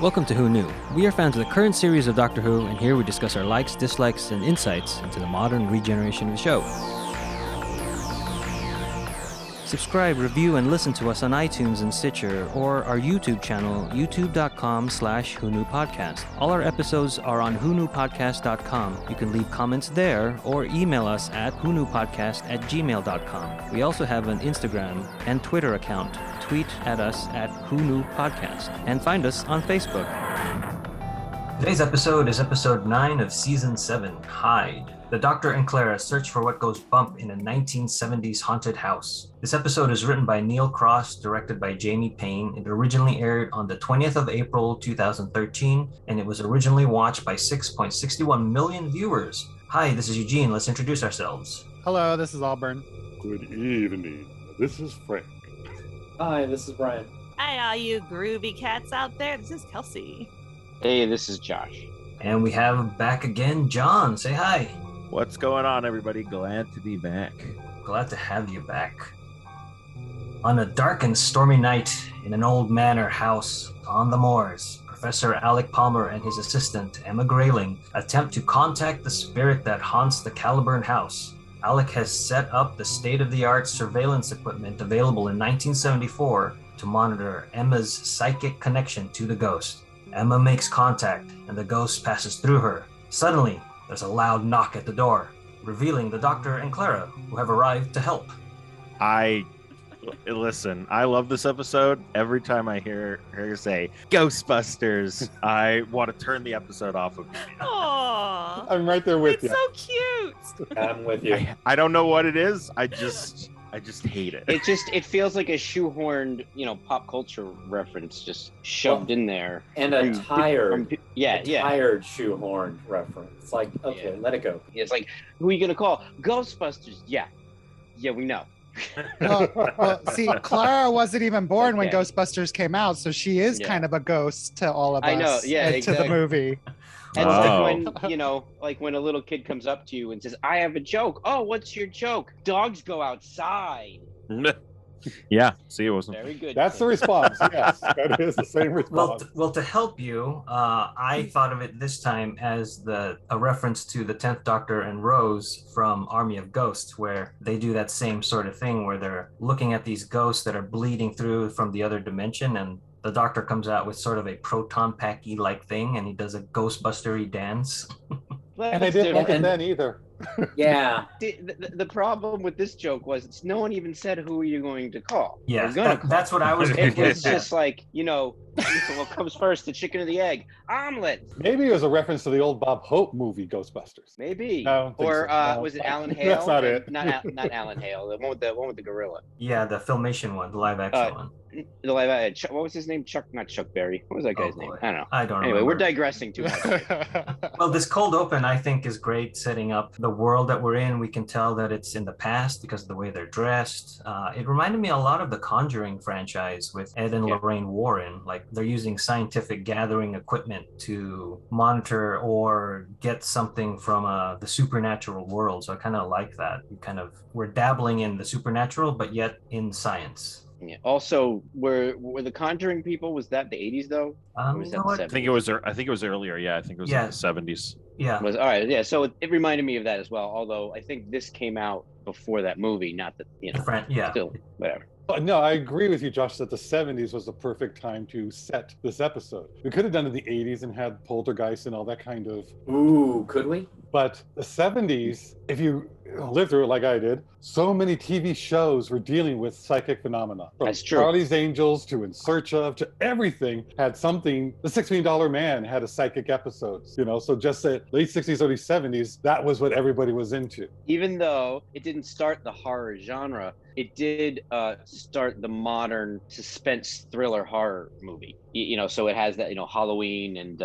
Welcome to Who Knew. We are fans of the current series of Doctor Who, and here we discuss our likes, dislikes, and insights into the modern regeneration of the show. Subscribe, review, and listen to us on iTunes and Stitcher, or our YouTube channel, youtube.com/WhoKnewPodcast. All our episodes are on whoknewpodcast.com. You can leave comments there, or email us at whoknewpodcast@gmail.com. We also have an Instagram and Twitter account. Tweet at us at whoknewpodcast, and find us on Facebook. Today's episode is episode 9 of season 7, Hide. The Doctor and Clara search for what goes bump in a 1970s haunted house. This episode is written by Neil Cross, directed by Jamie Payne. It originally aired on the 20th of April, 2013, and it was originally watched by 6.61 million viewers. Hi, this is Eugene. Let's introduce ourselves. Hello, this is Auburn. Good evening. This is Frank. Hi, this is Brian. Hi, all you groovy cats out there. This is Kelsey. Hey, this is Josh. And we have back again John. Say hi. What's going on, everybody? Glad to be back. Glad to have you back. On a dark and stormy night in an old manor house on the moors, Professor Alec Palmer and his assistant, Emma Grayling, attempt to contact the spirit that haunts the Caliburn house. Alec has set up the state-of-the-art surveillance equipment available in 1974 to monitor Emma's psychic connection to the ghost. Emma makes contact, and the ghost passes through her. Suddenly, there's a loud knock at the door, revealing the Doctor and Clara, who have arrived to help. Listen, I love this episode. Every time I hear her say Ghostbusters, I want to turn the episode off of me. Aww. I'm right there with It's you. so cute. I'm with you. I don't know what it is. I just hate it. It feels like a shoehorned, pop culture reference just shoved in there. And a tired shoehorned reference. It's like, okay, Yeah. let it go. It's like, who are you gonna call? Ghostbusters. Yeah, we know. Well, see, Clara wasn't even born when Okay. Ghostbusters came out, so she is Yeah. kind of a ghost to all of us. I know, yeah, and exactly. to the movie. And Wow. like when a little kid comes up to you and says, "I have a joke." Oh, what's your joke? Dogs go outside. Yeah, see, it wasn't. Very good. That's the response. Yes, that is the same response. Well, to help you, I thought of it this time as a reference to the 10th Doctor and Rose from Army of Ghosts, where they do that same sort of thing where they're looking at these ghosts that are bleeding through from the other dimension, and the Doctor comes out with sort of a proton pack-y like thing, and he does a Ghostbuster-y dance. And I didn't like it then either. Yeah. The problem with this joke was no one even said who are you going to call. Yeah, We're gonna call. that's what I was It thinking. was just like, what comes first, the chicken or the egg? Omelet, Maybe it was a reference to the old Bob Hope movie, Ghostbusters. maybe. I don't think Or so. No. was it Alan Hale? That's not it. Not Alan Hale. The one with the gorilla. Yeah, the Filmation one, the live-action one. The live what was his name? Not Chuck Berry. What was that guy's name? Boy. I don't know. I don't Anyway, remember. we're digressing too much. Well, this cold open, I think, is great, setting up the world that we're in. We can tell that it's in the past because of the way they're dressed. It reminded me a lot of the Conjuring franchise with Ed and Yeah. Lorraine Warren. Like, they're using scientific gathering equipment to monitor or get something from the supernatural world. So I kind of like that. We're dabbling in the supernatural, but yet in science. Yeah. Also, were the Conjuring people? Was that the 80s though? Or was You that know the what? 70s? I think it was earlier. Yeah, I think it was Yeah. in the 70s. Yeah. Was all right. Yeah. So it reminded me of that as well. Although I think this came out before that movie. Not that Yeah. Still, whatever. No, I agree with you, Josh, that the 70s was the perfect time to set this episode. We could have done it in the 80s and had Poltergeist and all that kind of. Ooh, could we? But the 70s, if you lived through it like I did, so many TV shows were dealing with psychic phenomena. From That's true. Charlie's Angels to In Search of to everything had something. The $6 Million Man had a psychic episodes, so just the late 60s, early 70s, that was what everybody was into. Even though it didn't start the horror genre, it did start the modern suspense thriller horror movie. So it has that Halloween and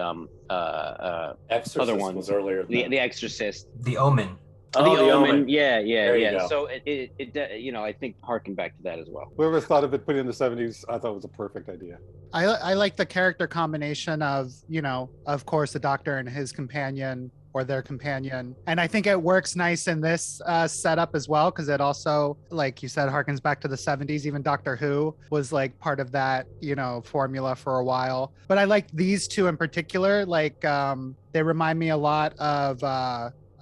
Exorcist other ones. was earlier. Than The Exorcist. The Omen. Oh, the Omen. Yeah. There you go. So it I think harken back to that as well. Whoever thought of it putting in the 70s, I thought it was a perfect idea. I like the character combination of, of course, the Doctor and his companion or their companion. And I think it works nice in this setup as well, because it also, like you said, harkens back to the 70s. Even Doctor Who was like part of that, formula for a while. But I like these two in particular. Like they remind me a lot of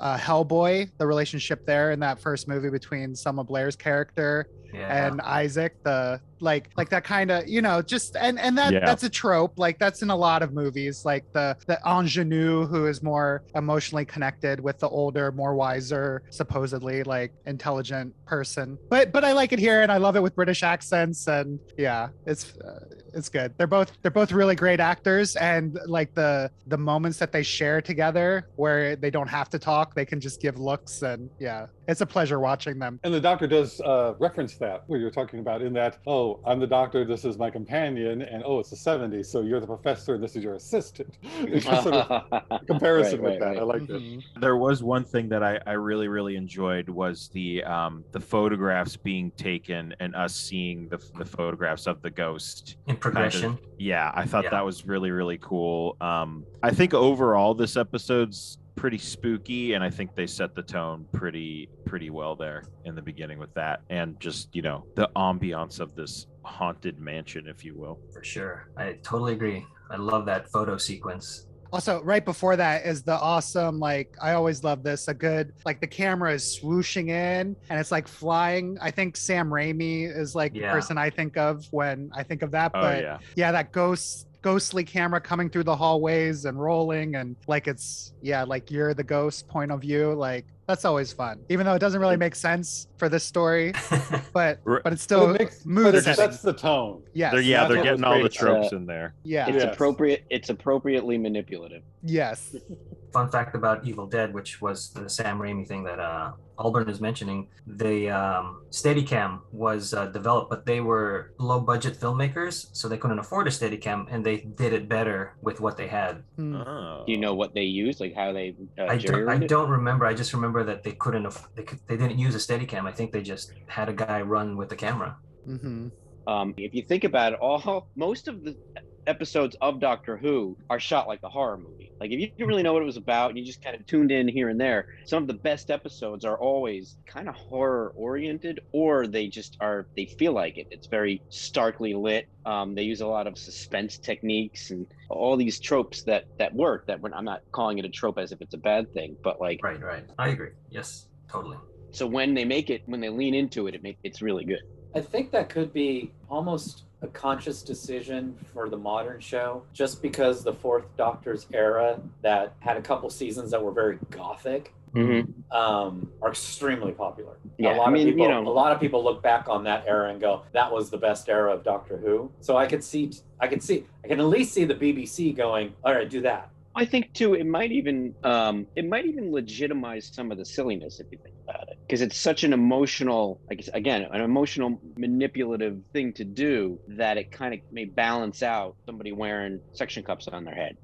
Hellboy, the relationship there in that first movie between Selma Blair's character and Isaac, the like that kind of, just and that's a trope. Like that's in a lot of movies, like the ingenue who is more emotionally connected with the older, more wiser, supposedly like intelligent person. But I like it here, and I love it with British accents, and it's good. They're both really great actors, and like the moments that they share together where they don't have to talk, they can just give looks, and it's a pleasure watching them. And the Doctor does reference that, what you're talking about, in that, oh, I'm the Doctor, this is my companion, and oh, it's the 70s, so you're the professor, and this is your assistant. It's just sort of comparison with that. I like it. There was one thing that I really, really enjoyed was the photographs being taken and us seeing the photographs of the ghost in progression. I thought that was really, really cool. I think overall this episode's pretty spooky, and I think they set the tone pretty well there in the beginning with that, and just the ambiance of this haunted mansion, if you will. For sure, I totally agree. I love that photo sequence. Also, right before that is the awesome, like, I always love this, a good, like, the camera is swooshing in and it's like flying. I think Sam Raimi is like the person I think of when I think of that. But that ghostly camera coming through the hallways and rolling, and like it's like you're the ghost point of view. Like that's always fun, even though it doesn't really make sense for this story, but it still moves. That's the tone. They're getting all the tropes in there. It's appropriate. It's appropriately manipulative. Yes. Fun fact about Evil Dead, which was the Sam Raimi thing that Alburn is mentioning, the Steadicam was developed, but they were low-budget filmmakers, so they couldn't afford a Steadicam, and they did it better with what they had. Do you know what they used, like how they? I don't remember. I just remember that they didn't use a Steadicam. I think they just had a guy run with the camera. Mm-hmm. If you think about it, most of the episodes of Doctor Who are shot like a horror movie. Like if you didn't really know what it was about and you just kind of tuned in here and there, some of the best episodes are always kind of horror oriented, or they feel like it. It's very starkly lit. They use a lot of suspense techniques and all these tropes that work. I'm not calling it a trope as if it's a bad thing, but like right. I agree. Yes, totally. So when they lean into it, it's really good. I think that could be almost a conscious decision for the modern show, just because the Fourth Doctor's era that had a couple seasons that were very gothic are extremely popular. Yeah, a lot of people look back on that era and go, that was the best era of Doctor Who. So I can at least see the BBC going, all right, do that. I think too, it might even legitimize some of the silliness if you think about it, because it's such an emotional, an emotional manipulative thing to do that it kind of may balance out somebody wearing suction cups on their head.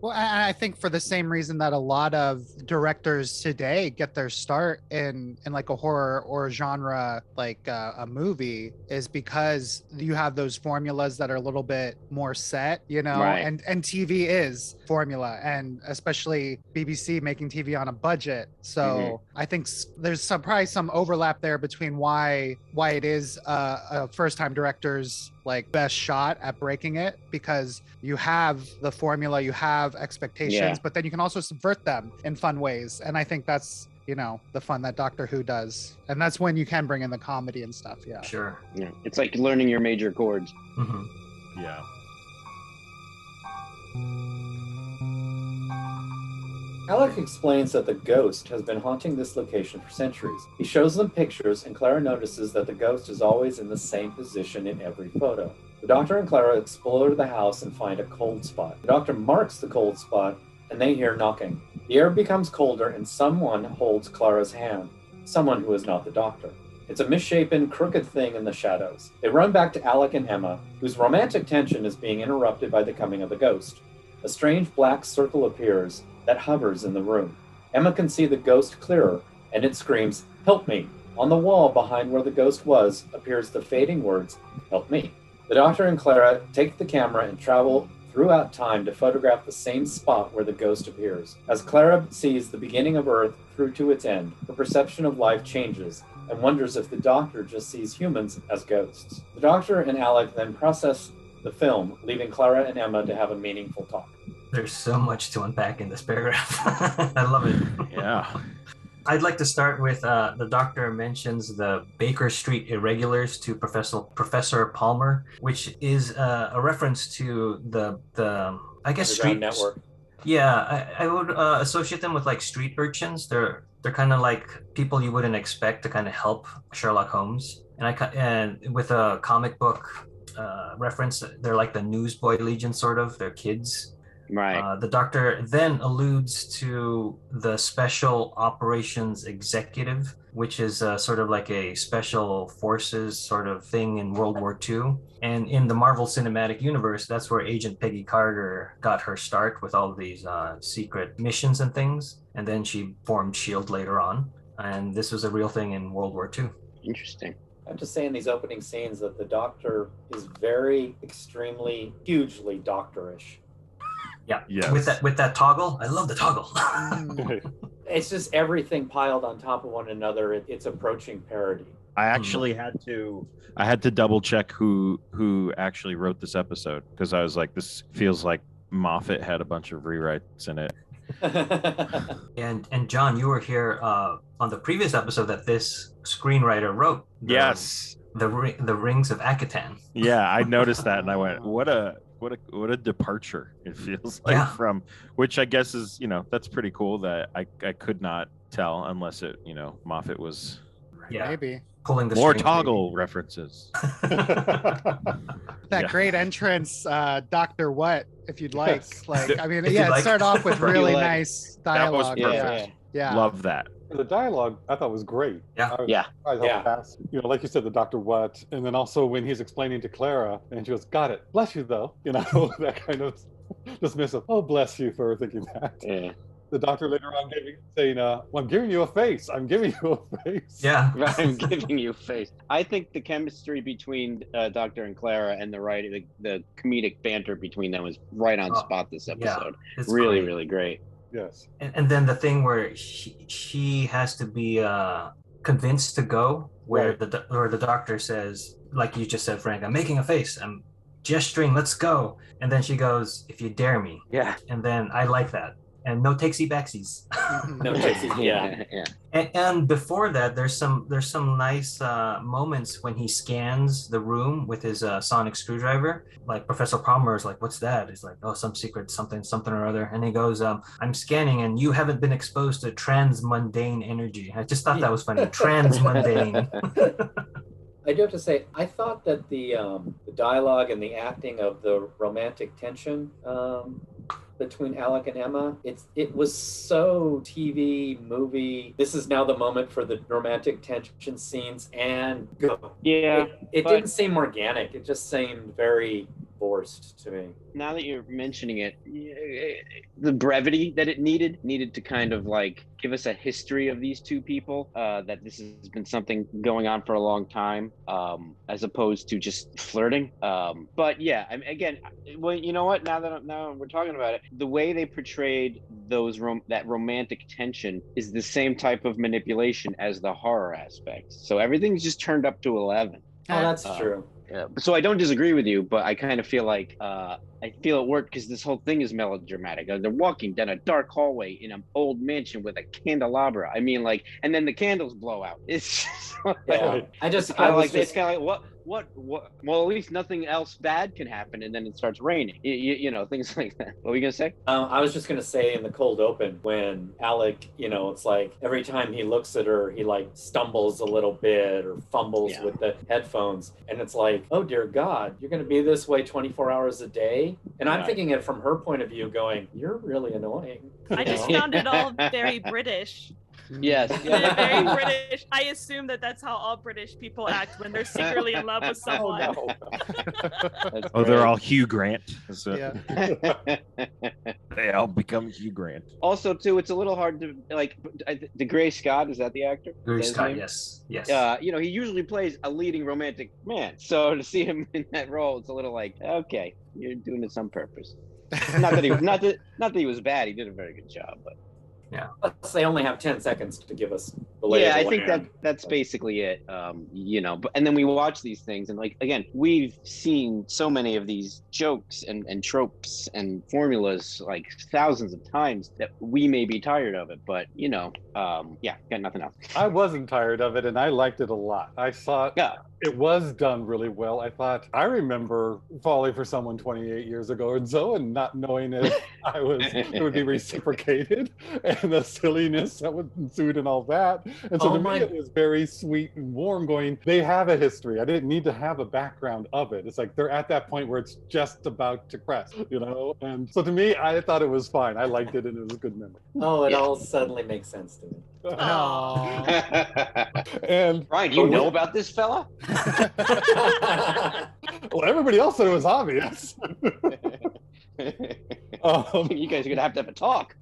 Well, I think for the same reason that a lot of directors today get their start in like a horror or genre, like a movie, is because you have those formulas that are a little bit more set, Right. and TV is formula, and especially BBC making TV on a budget. So I think there's probably some overlap there between why it is a first-time director's like best shot at breaking it, because you have the formula, you have expectations, but then you can also subvert them in fun ways. And I think that's, the fun that Doctor Who does. And that's when you can bring in the comedy and stuff. Yeah. Sure. Yeah. It's like learning your major chords. Mm-hmm. Yeah. Alec explains that the ghost has been haunting this location for centuries. He shows them pictures, and Clara notices that the ghost is always in the same position in every photo. The Doctor and Clara explore the house and find a cold spot. The Doctor marks the cold spot, and they hear knocking. The air becomes colder, and someone holds Clara's hand. Someone who is not the Doctor. It's a misshapen, crooked thing in the shadows. They run back to Alec and Emma, whose romantic tension is being interrupted by the coming of the ghost. A strange black circle appears that hovers in the room. Emma can see the ghost clearer, and it screams, "Help me!" On the wall behind where the ghost was appears the fading words, "Help me." The Doctor and Clara take the camera and travel throughout time to photograph the same spot where the ghost appears. As Clara sees the beginning of Earth through to its end, her perception of life changes and wonders if the Doctor just sees humans as ghosts. The Doctor and Alec then process the film, leaving Clara and Emma to have a meaningful talk. There's so much to unpack in this paragraph. I love it. Yeah. I'd like to start with the Doctor mentions the Baker Street irregulars to Professor Palmer, which is a reference to the I guess street network. Yeah, I would associate them with like street urchins. They're kind of like people you wouldn't expect to kind of help Sherlock Holmes. And with a comic book reference, they're like the Newsboy Legion, sort of. They're kids. Right. The Doctor then alludes to the Special Operations Executive, which is sort of like a special forces sort of thing in World War II. And in the Marvel Cinematic Universe, that's where Agent Peggy Carter got her start with all of these secret missions and things. And then she formed S.H.I.E.L.D. later on. And this was a real thing in World War II. Interesting. I have to say in these opening scenes that the Doctor is very, extremely, hugely Doctorish. Yeah, yes. with that toggle, I love the toggle. It's just everything piled on top of one another. It's approaching parody. I actually had to double check who actually wrote this episode, because I was like, this feels like Moffat had a bunch of rewrites in it. And John, you were here on the previous episode that this screenwriter wrote. Yes. The Rings of Akatan. Yeah, I noticed that and I went, what a departure it feels like from, which I guess is, that's pretty cool that I could not tell unless it, Moffat was maybe pulling the more strings, toggle references. That great entrance, Dr. What, if you'd like. Yes. Like, I mean, If yeah, you'd it like. started off with really nice That was dialogue. perfect. Yeah. Love that. The dialogue I thought was great. Yeah. I was Yeah. surprised how fast, like you said, the Doctor What, and then also when he's explaining to Clara, and she goes, "Got it. Bless you, though." That kind of dismissive. Oh, bless you for thinking that. Yeah. The Doctor later on saying, "Well, I'm giving you a face. I'm giving you a face." Yeah. I'm giving you a face. I think the chemistry between Doctor and Clara and the writing, the comedic banter between them was right on spot this episode. It's really, great. really great. Yes. And then the thing where she has to be convinced to go, where the Doctor says, like you just said, Frank, I'm making a face, I'm gesturing, let's go. And then she goes, if you dare me. Yeah. And then I like that. And no takesy backsies. No takesies. Yeah. And before that, there's some nice moments when he scans the room with his sonic screwdriver. Like Professor Palmer is like, "What's that?" He's like, "Oh, some secret something or other." And he goes, "I'm scanning, and you haven't been exposed to transmundane energy." I just thought that was funny. Transmundane. I do have to say, I thought that the dialogue and the acting of the romantic tension between Alec and Emma, it was so TV, movie. This is now the moment for the romantic tension scenes, and go. Yeah. It didn't seem organic. It just seemed very forced to me. Now that you're mentioning it, the brevity that it needed to kind of like give us a history of these two people, that this has been something going on for a long time, as opposed to just flirting. But yeah, I mean, again, well, you know what? Now we're talking about it, the way they portrayed that romantic tension is the same type of manipulation as the horror aspect. So everything's just turned up to 11. Oh, that's true. Yeah. So I don't disagree with you, but I kind of feel like I feel it worked because this whole thing is melodramatic. They're walking down a dark hallway in an old mansion with a candelabra. I mean, like, and then the candles blow out. It's just like, it's kind of like what? Well, at least nothing else bad can happen, and then it starts raining. Things like that. What were you gonna say? I was just gonna say in the cold open when Alec, it's like every time he looks at her, he like stumbles a little bit or fumbles with the headphones, and it's like, oh dear God, you're gonna be this way 24 hours a day. And I'm thinking it from her point of view, going, you're really annoying. I just found it all very British. Yes. They're very British. I assume that that's how all British people act when they're secretly in love with someone. Oh, That's Oh, they're great. all Hugh Grant. So Yeah. they all become Hugh Grant. Also, too, it's a little hard to like. The Gray Scott, is that the actor? Gary Is that his Scott, name? yes. You know, he usually plays a leading romantic man. So to see him in that role, it's a little like, okay, you're doing this on purpose. Not that he was bad. He did a very good job, but Plus, they only have 10 seconds to give us the lay of yeah, the I think land. that's basically it. You know, but and then we watch these things, and like again, we've seen so many of these jokes and tropes and formulas like thousands of times that we may be tired of it. But you know, yeah, got nothing else. I wasn't tired of it, and I liked it a lot. I thought Yeah. it was done really well. I remember falling for someone 28 years ago or so, and not knowing if it would be reciprocated, and the silliness that would ensued and all that. And so to me, it was very sweet and warm. Going, they have a history. I didn't need to have a background of it. It's like they're at that point where it's just about to crest, you know. And so to me, I thought it was fine. I liked it, and it was a good memory. Oh, it all suddenly makes sense to me. And Ryan, do you know about this fella? well, everybody else said it was obvious. You guys are gonna have to have a talk.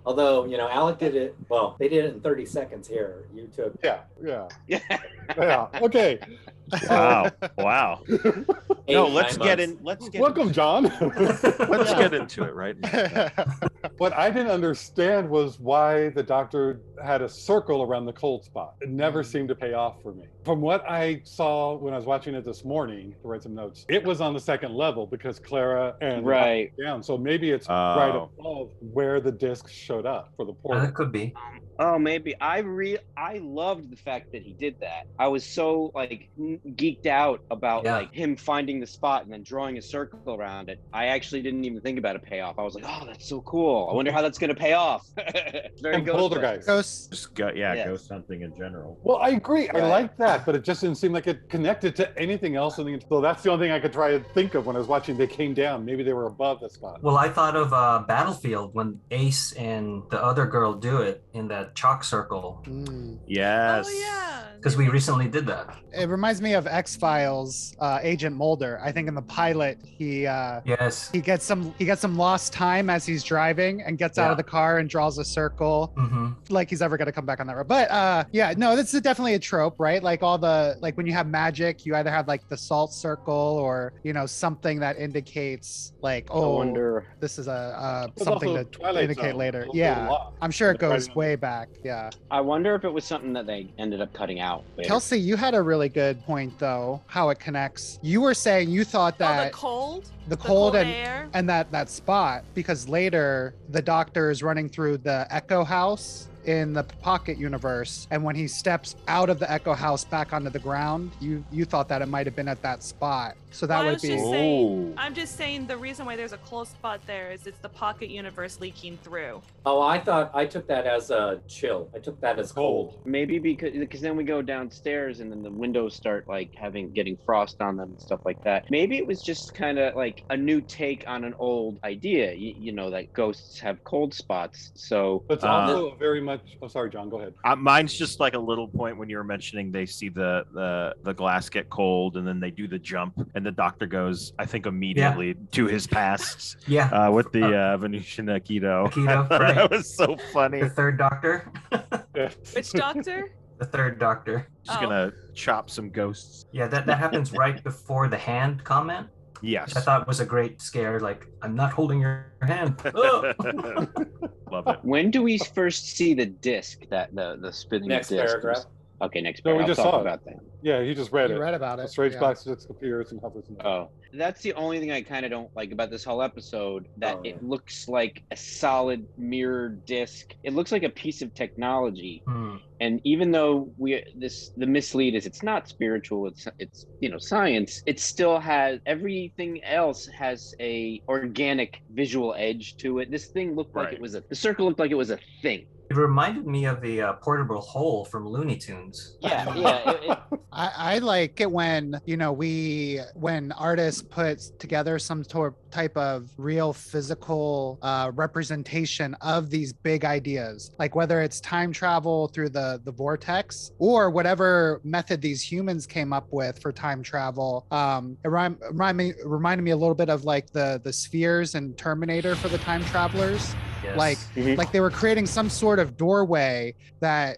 Although, you know, Alec did it, well, they did it in 30 seconds here. You took. Yeah. Okay. Wow. No, let's get in. Welcome, John. Let's get into it right now. What I didn't understand was why the doctor had a circle around the cold spot. It never seemed to pay off for me. From what I saw when I was watching it this morning to write some notes, it was on the second level because Clara and Right. down. So maybe it's right above where the disc showed up for the portal. That could be. Oh, maybe. I loved the fact that he did that. I was so like geeked out about like him finding the spot and then drawing a circle around it. I actually didn't even think about a payoff. I was like, oh, that's so cool. I wonder how that's gonna pay off. Very And Poltergeist. Ghosts. Just ghost hunting in general. Well, I agree. I Right. like that, but it just didn't seem like it connected to anything else. So that's the only thing I could try to think of when I was watching. They came down. Maybe they were above the spot. Well, I thought of Battlefield when Ace and the other girl do it in that chalk circle. Yes. Oh yeah. Because we recently did that. It reminds me of X-Files, Agent Mulder. I think in the pilot, he Yes. gets some lost time as he's driving and gets out of the car and draws a circle, like he's ever gonna come back on that road. But yeah, no, this is definitely a trope, right? Like like when you have magic, you either have like the salt circle or something that indicates like, oh, this is a something to indicate later. Yeah, I'm sure it goes way back. Yeah. I wonder if it was something that they ended up cutting out later. Kelsey, you had a really good point though, how it connects. You were saying you thought that the cold and air. and that spot, because later the doctor is running through the Echo House in the Pocket universe, and when he steps out of the Echo House back onto the ground, you thought that it might have been at that spot. So that would be. I'm just saying the reason why there's a cold spot there is it's the Pocket universe leaking through. Oh, I took that as a chill. I took that as cold. Maybe because then we go downstairs and then the windows start like getting frost on them and stuff like that. Maybe it was just kind of like a new take on an old idea. You know that ghosts have cold spots. So it's also very much. Oh, sorry, John. Go ahead. Mine's just like a little point when you were mentioning they see the glass get cold and then they do the jump and the doctor goes, I think immediately to his past. With the Venusian Aikido. Right. That was so funny. The third doctor. Which doctor? The third doctor. Just gonna chop some ghosts. Yeah, that happens right before the hand comment. Yes. Which I thought was a great scare. Like, I'm not holding your hand. Oh. Love it. When do we first see the disc, that the spinning Next disc? paragraph. Okay, next No, paragraph. we just I'll saw talk it. about that. Yeah, he just read You it. read about it. The strange yeah. box that appears and hovers. Oh, that's the only thing I kind of don't like about this whole episode. That it looks like a solid mirror disc. It looks like a piece of technology. And even though the mislead is it's not spiritual, it's science. It still has everything else has a organic visual edge to it. This thing looked like it was the circle looked like it was a thing. It reminded me of a portable hole from Looney Tunes. Yeah. I like it when, when artists put together some type of real physical representation of these big ideas, like whether it's time travel through the vortex or whatever method these humans came up with for time travel. It reminded me a little bit of like the spheres and Terminator for the time travelers. Yes. Like they were creating some sort of doorway that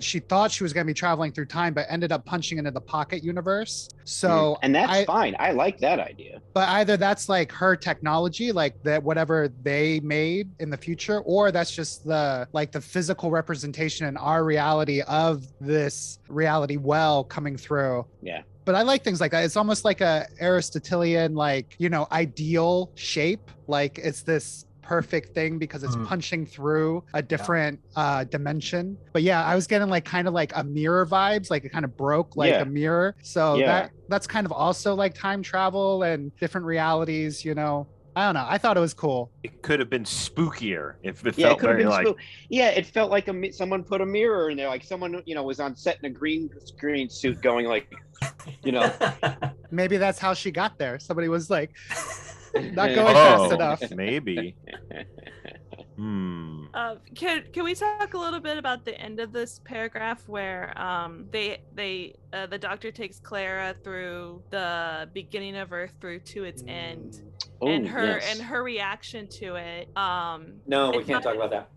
she thought she was going to be traveling through time, but ended up punching into the pocket universe. So and that's fine. I like that idea. But either that's like her technology, like that whatever they made in the future, or that's just the physical representation in our reality of this reality well coming through. Yeah. But I like things like that. It's almost like a Aristotelian, ideal shape. Like it's this perfect thing because it's punching through a different dimension. But yeah, I was getting kind of like a mirror vibes, like it kind of broke like a mirror. So that's kind of also like time travel and different realities, I don't know. I thought it was cool. It could have been spookier if it felt very like. It felt like someone put a mirror in there, like someone was on set in a green screen suit, going like, Maybe that's how she got there. Somebody was like, not going fast enough. Maybe. Can we talk a little bit about the end of this paragraph where the doctor takes Clara through the beginning of Earth through to its end, and her reaction to it. No, we can't talk about that.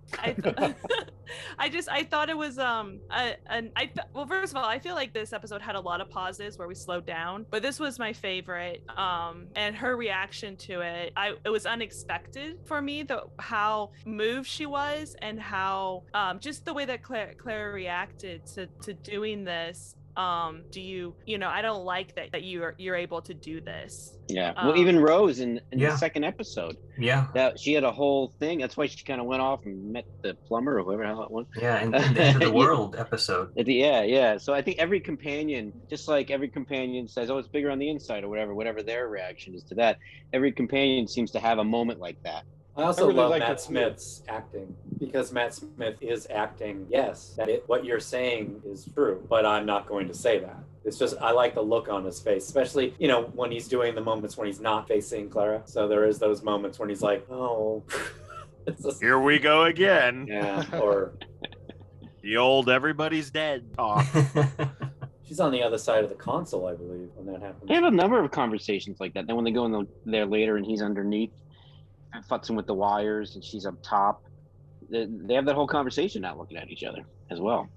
I thought it was well, first of all, I feel like this episode had a lot of pauses where we slowed down, but this was my favorite. And her reaction to it, it was unexpected for me, how moved she was and how just the way that Claire reacted to doing this. I don't like that you're able to do this. Yeah. Well, even Rose in the second episode. Yeah. That she had a whole thing. That's why she kind of went off and met the plumber or whoever the hell it was. Yeah, in the end of the world episode. Yeah. So I think every companion, just like every companion says, "Oh, it's bigger on the inside," or whatever their reaction is to that. Every companion seems to have a moment like that. I also love Matt Smith's acting, because Matt Smith is acting, yes, what you're saying is true, but I'm not going to say that. It's just, I like the look on his face, especially, when he's doing the moments when he's not facing Clara. So there is those moments when he's like, oh. Here we go again. Yeah, or... the old everybody's dead talk. She's on the other side of the console, I believe, when that happens. They have a number of conversations like that. Then when they go in there later and he's underneath, futzing with the wires and she's up top, they have that whole conversation not looking at each other as well.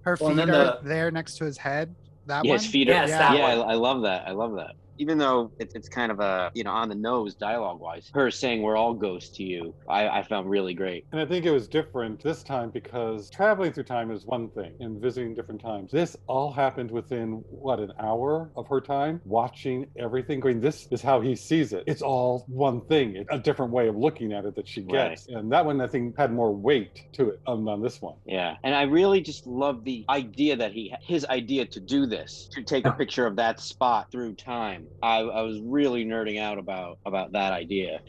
Her feet are there next to his head. That one? His feet are. I love that. Even though it's kind of a on the nose dialogue wise, her saying we're all ghosts to you, I found really great. And I think it was different this time because traveling through time is one thing and visiting different times. This all happened within an hour of her time, watching everything, going, this is how he sees it. It's all one thing. It's a different way of looking at it that she gets. Right. And that one I think had more weight to it on this one. Yeah. And I really just love the idea that his idea to do this, to take a picture of that spot through time. I was really nerding out about that idea.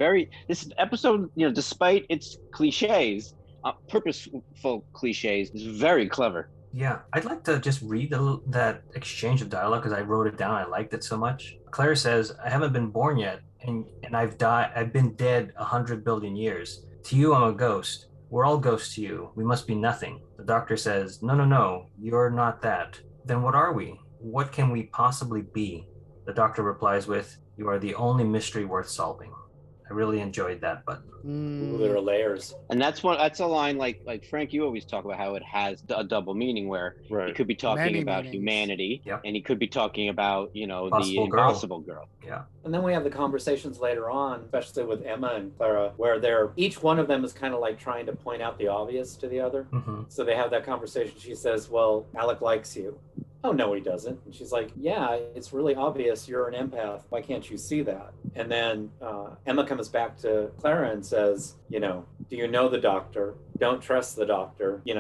This episode, despite its cliches, purposeful cliches, is very clever. Yeah, I'd like to just read that exchange of dialogue because I wrote it down. I liked it so much. Claire says, "I haven't been born yet, and I've died. I've been dead 100 billion years. To you, I'm a ghost. We're all ghosts to you. We must be nothing." The doctor says, No, you're not that. Then what are we? What can we possibly be? The doctor replies with, "You are the only mystery worth solving." I really enjoyed that button. Ooh, there are layers. And that's a line like Frank, you always talk about how it has a double meaning where he could be talking about humanity and he could be talking about, the impossible girl. Yeah. And then we have the conversations later on, especially with Emma and Clara, where each one of them is kind of like trying to point out the obvious to the other. Mm-hmm. So they have that conversation. She says, "Well, Alec likes you." "Oh, no, he doesn't." And she's like, "Yeah, it's really obvious you're an empath. Why can't you see that?" And then Emma comes back to Clara and says, "Do you know the doctor? Don't trust the doctor. He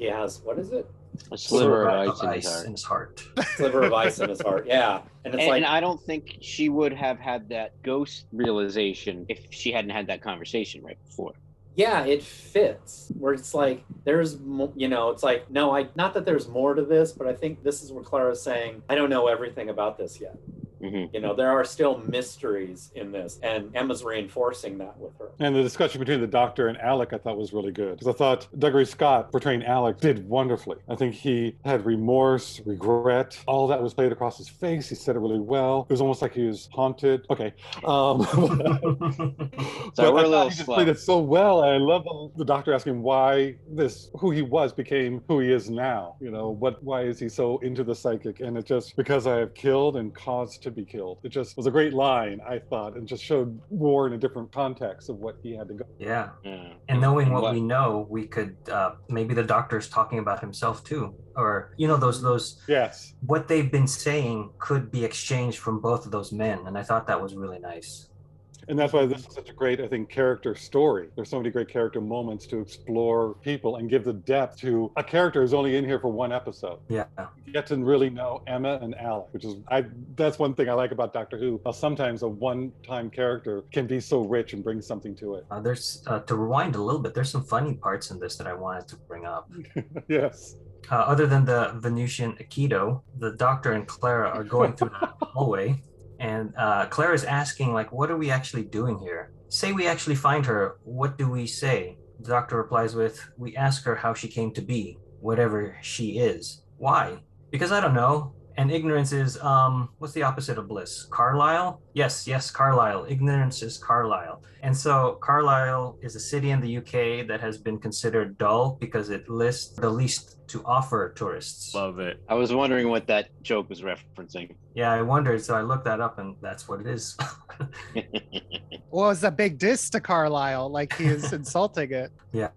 has what is it? A sliver of ice in his heart. Sliver of ice in his heart." Yeah. And I don't think she would have had that ghost realization if she hadn't had that conversation right before. Yeah, it fits. Where it's like there's, it's like no, not that there's more to this, but I think this is where Clara's saying, I don't know everything about this yet. Mm-hmm. There are still mysteries in this, and Emma's reinforcing that with her. And the discussion between the Doctor and Alec I thought was really good. Because I thought Dougray Scott portraying Alec did wonderfully. I think he had remorse, regret, all that was played across his face. He said it really well. It was almost like he was haunted. Okay. So but we're I a thought little he just slow. played it so well. And I love the Doctor asking why who he was became who he is now. Why is he so into the psychic? And it just, because I have killed and caused to be killed. It just was a great line, I thought, and just showed war in a different context of what he had to go. Yeah. Yeah. And knowing what we know, we could maybe the Doctor's talking about himself too, or those Yes. what they've been saying could be exchanged from both of those men, and I thought that was really nice. And that's why this is such a great, I think, character story. There's so many great character moments to explore people and give the depth to a character who's only in here for one episode. Yeah. You get to really know Emma and Alec, which is, that's one thing I like about Doctor Who. Sometimes a one-time character can be so rich and bring something to it. There's, to rewind a little bit, there's some funny parts in this that I wanted to bring up. Yes. Other than the Venusian Aikido, the Doctor and Clara are going through the hallway. And Clara's asking, like, what are we actually doing here? Say we actually find her, what do we say? The Doctor replies with, we ask her how she came to be, whatever she is. Why? Because I don't know. And ignorance is, what's the opposite of bliss? Carlisle? Yes, Carlisle. Ignorance is Carlisle. And so Carlisle is a city in the UK that has been considered dull because it lists the least to offer tourists. Love it. I was wondering what that joke was referencing. Yeah, I wondered, so I looked that up, and that's what it is. Well, it's a big diss to Carlisle, like he is insulting it. Yeah.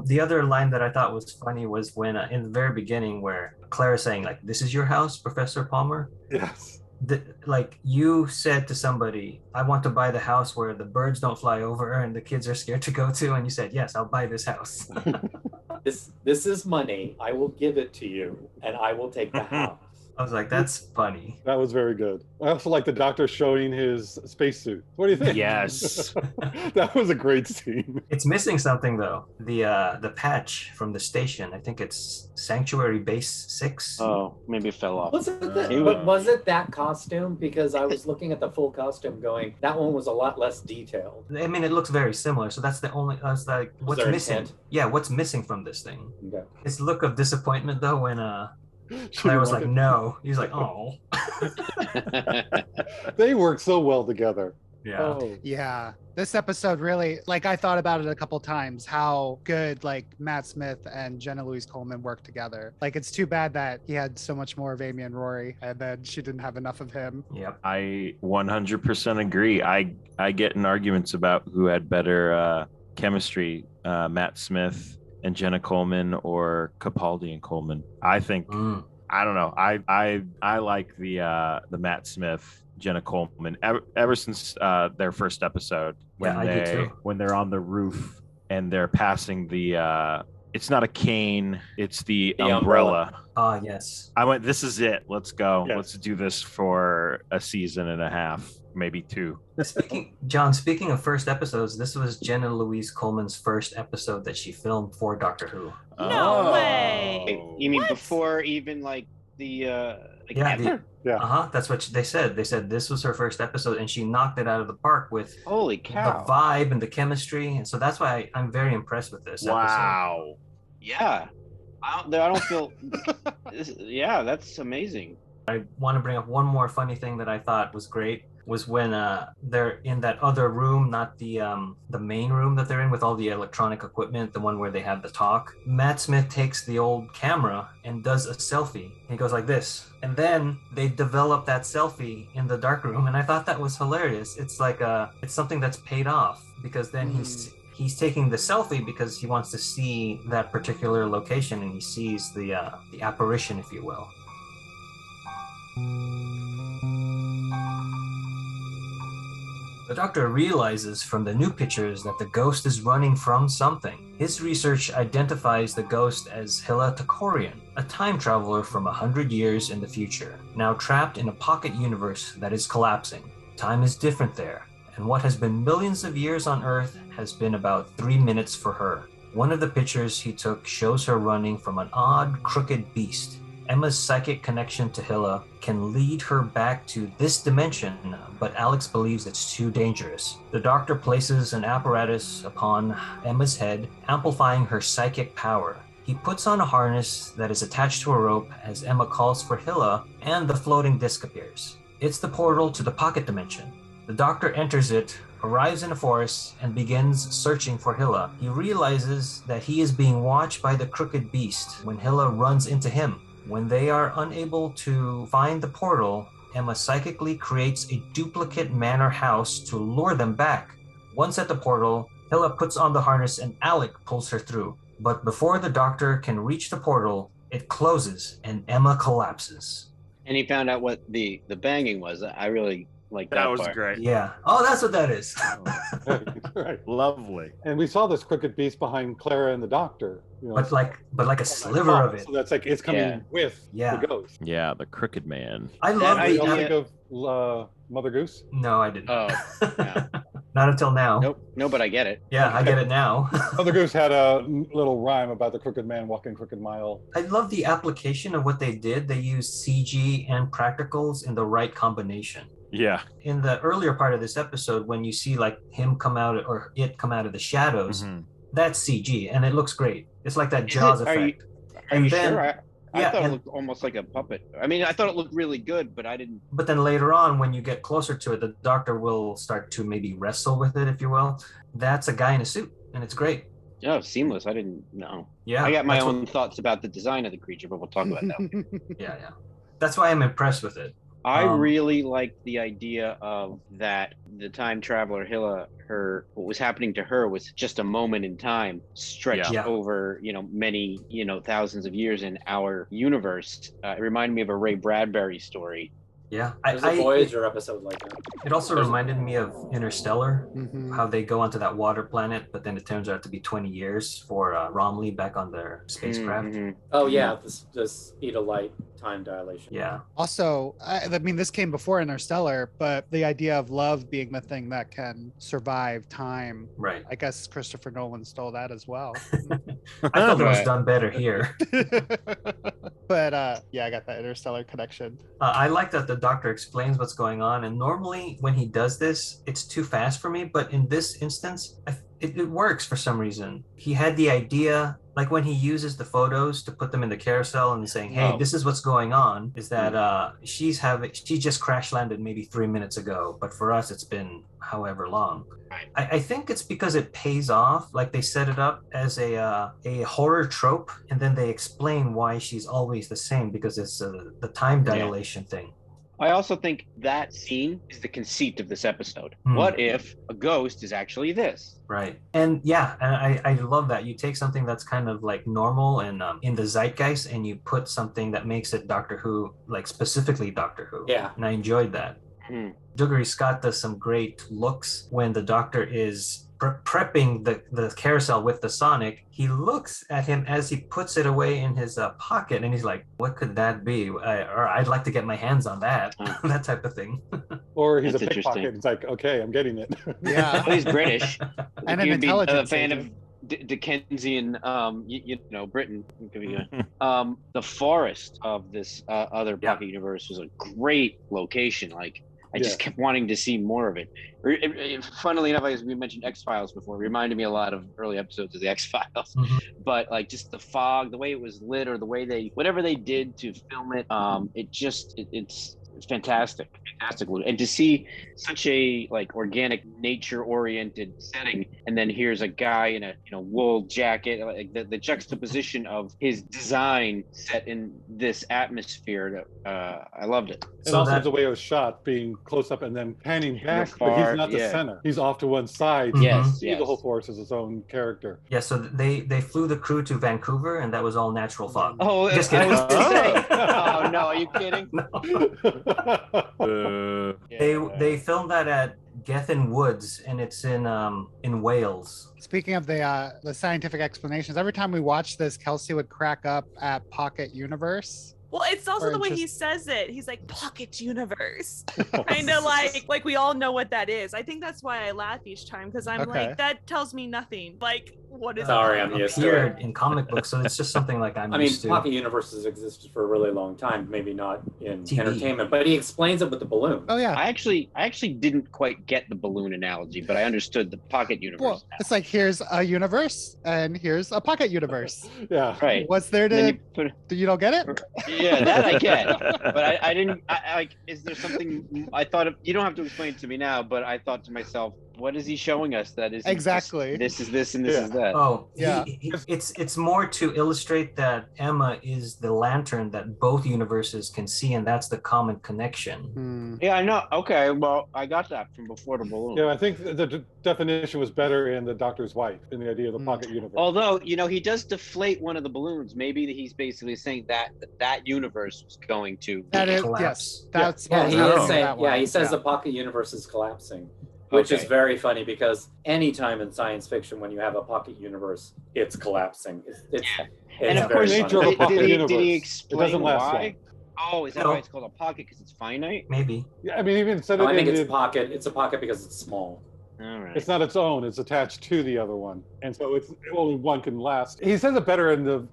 The other line that I thought was funny was when in the very beginning where Clara's saying, like, this is your house, Professor Palmer? Yes. Like you said to somebody, I want to buy the house where the birds don't fly over and the kids are scared to go to, and you said, yes, I'll buy this house. This is money. I will give it to you, and I will take the house. I was like, that's funny. That was very good. I also like the Doctor showing his spacesuit. What do you think? Yes. That was a great scene. It's missing something though. The patch from the station. I think it's Sanctuary Base 6. Oh, maybe it fell off. Was it that costume? Because I was looking at the full costume going, that one was a lot less detailed. I mean, it looks very similar. So that's the only, I was like, what's missing? Intent? Yeah, what's missing from this thing? Okay. His look of disappointment though when Claire was like, no. He's like, oh. They work so well together. Yeah. Oh. Yeah. This episode really, like, I thought about it a couple times, how good, like, Matt Smith and Jenna Louise Coleman worked together. Like, it's too bad that he had so much more of Amy and Rory, and then she didn't have enough of him. Yep. I 100% agree. I get in arguments about who had better chemistry, Matt Smith and Jenna Coleman or Capaldi and Coleman. I think I don't know. I like the Matt Smith, Jenna Coleman ever since their first episode when they're on the roof and they're passing the it's not a cane, it's the umbrella. Ah, yes. I went, this is it. Let's go. Yes. Let's do this for a season and a half, maybe 2. Speaking of first episodes, this was Jenna Louise Coleman's first episode that she filmed for Doctor Who. No way. You mean What? before even like the That's what they said. They said this was her first episode and she knocked it out of the park with Holy cow. the vibe and the chemistry. And so that's why I'm very impressed with this episode. Wow. Yeah. I don't feel yeah, that's amazing. I want to bring up one more funny thing that I thought was great was when they're in that other room, not the main room that they're in with all the electronic equipment, the one where they have the talk. Matt Smith takes the old camera and does a selfie. He goes like this. And then they develop that selfie in the dark room. And I thought that was hilarious. It's like it's something that's paid off because then he's taking the selfie because he wants to see that particular location and he sees the apparition, if you will. The Doctor realizes from the new pictures that the ghost is running from something. His research identifies the ghost as Hilla Tokorian, a time traveler from 100 years in the future, now trapped in a pocket universe that is collapsing. Time is different there, and what has been millions of years on Earth has been about 3 minutes for her. One of the pictures he took shows her running from an odd, crooked beast. Emma's psychic connection to Hilla can lead her back to this dimension, but Alex believes it's too dangerous. The doctor places an apparatus upon Emma's head, amplifying her psychic power. He puts on a harness that is attached to a rope as Emma calls for Hilla, and the floating disc appears. It's the portal to the pocket dimension. The doctor enters it, arrives in a forest, and begins searching for Hilla. He realizes that he is being watched by the crooked beast when Hilla runs into him. When they are unable to find the portal, Emma psychically creates a duplicate manor house to lure them back. Once at the portal, Hilla puts on the harness and Alec pulls her through. But before the doctor can reach the portal, it closes and Emma collapses. And he found out what the banging was. I really like that. That was part. great. Yeah. Oh, that's what that is. Right. Lovely. And we saw this crooked beast behind Clara and the doctor. You know, but like a sliver of it. So that's like it's coming with Yeah. the ghost. Yeah, the Crooked Man. I love That You the don't idea- think of Mother Goose? No, I didn't. Oh, yeah. Not until now. Nope. No, but I get it. Yeah, I get it now. Mother Goose had a little rhyme about the crooked man walking crooked mile. I love the application of what they did. They used CG and practicals in the right combination. Yeah. In the earlier part of this episode, when you see like him come out or it come out of the shadows, Mhm. that's CG and it looks great. It's like that Is Jaws it? Are you- effect. Are And you then- sure? I yeah, thought it and- looked almost like a puppet. I mean, I thought it looked really good, but I didn't. But then later on, when you get closer to it, the doctor will start to maybe wrestle with it, if you will. That's a guy in a suit, and it's great. Oh, seamless. I didn't know. Yeah, I got my that's own thoughts about the design of the creature, but we'll talk about that. Yeah. That's why I'm impressed with it. I Um, really liked the idea of that the time traveler Hilla, what was happening to her was just a moment in time stretched Yeah. over, many, thousands of years in our universe. It reminded me of a Ray Bradbury story. Yeah, There's a Voyager episode like that. It also reminded me of Interstellar, Mhm. how they go onto that water planet, but then it turns out to be 20 years for Romley back on their spacecraft. Mhm. Oh yeah, this speed of light time dilation. Yeah, Also, I mean, this came before Interstellar, but the idea of love being the thing that can survive time, right. I guess Christopher Nolan stole that as well. I thought it was Right. done better here. But yeah, I got that Interstellar connection. I like that the doctor explains what's going on, and normally when he does this, it's too fast for me. But in this instance, it works for some reason. He had the idea, like when he uses the photos to put them in the carousel and saying, "Hey, Oh. this is what's going on." Is that she just crash landed maybe 3 minutes ago, but for us, it's been however long. Right. I think it's because it pays off. Like they set it up as a horror trope, and then they explain why she's always the same because it's the time dilation thing. I also think that scene is the conceit of this episode. Hmm. What if a ghost is actually this? Right. And yeah, and I love that. You take something that's kind of like normal and in the zeitgeist, and you put something that makes it Doctor Who, like specifically Doctor Who. Yeah. And I enjoyed that. Hmm. Dougray Scott does some great looks when the Doctor is prepping the carousel with the Sonic. He looks at him as he puts it away in his pocket, and he's like, "What could that be?" Or I'd like to get my hands on that. That type of thing. Or he's That's a pickpocket. interesting. It's like, okay, I'm getting it. Yeah. Well, he's British. And an You'd be a intelligence fan agent. of Dickensian, Britain. The forest of this other Yeah. pocket universe was a great location. Like, I just Yeah. kept wanting to see more of it. Funnily enough, as we mentioned X-Files before, it reminded me a lot of early episodes of the X-Files. Mhm. But like just the fog, the way it was lit, or the way whatever they did to film it, it's fantastic, and to see such a like organic, nature-oriented setting, and then here's a guy in a wool jacket, like the juxtaposition of his design set in this atmosphere. I loved it. And So also that- the way it was shot, being close up and then panning back, but far, he's not the yeah. center. He's off to one side. Mhm. Yes, See yes. the whole forest as its own character. Yeah, so they flew the crew to Vancouver, and that was all natural fog. Oh, Just I kidding. was gonna say. Oh no, are you kidding? They filmed that at Gethin Woods, and it's in Wales. Speaking of the scientific explanations, every time we watch this, Kelsey would crack up at Pocket Universe. Well, it's also Or the way he just- says it. He's like pocket universe, kind of like we all know what that is. I think that's why I laugh each time because I'm Okay. like, that tells me nothing. Like, what is Sorry, it? I'm used to appeared it. in comic books, so it's just something like I'm I mean, used to. pocket universes existed for a really long time, maybe not in TV. entertainment, but he explains it with the balloon. Oh yeah. I actually didn't quite get the balloon analogy, but I understood the pocket universe. Well, it's like here's a universe and here's a pocket universe. Yeah. right. What's there And then to? you put, You don't get it? yeah, that I get, but I didn't. Like, is there something? I thought you don't have to explain it to me now, but I thought to myself, what is he showing us? That is Exactly. This is this and this is that. Oh, Yeah. It's more to illustrate that Emma is the lantern that both universes can see, and that's the common connection. Hmm. Yeah, I know. Okay, well, I got that from before the balloon. Yeah, I think the definition was better in the Doctor's Wife, in the idea of the Hmm. pocket universe. Although, he does deflate one of the balloons. Maybe he's basically saying that universe was going to. That is Collapse. yes. That's Yeah, what he I was is thinking saying. that Yeah, one. he says Yeah. the pocket universe is collapsing, which is Okay. very funny because anytime in science fiction when you have a pocket universe, it's collapsing. It's And of very course, nature of funny. a pocket did he universe. It explain doesn't last why? Oh, is that No. why it's called a pocket? Because it's finite? Maybe. Yeah, I mean, even said No, it I think in it's the, pocket. It's a pocket because it's small. All right. it's not its own, it's attached to the other one. And so it's only one can last. He says it better in the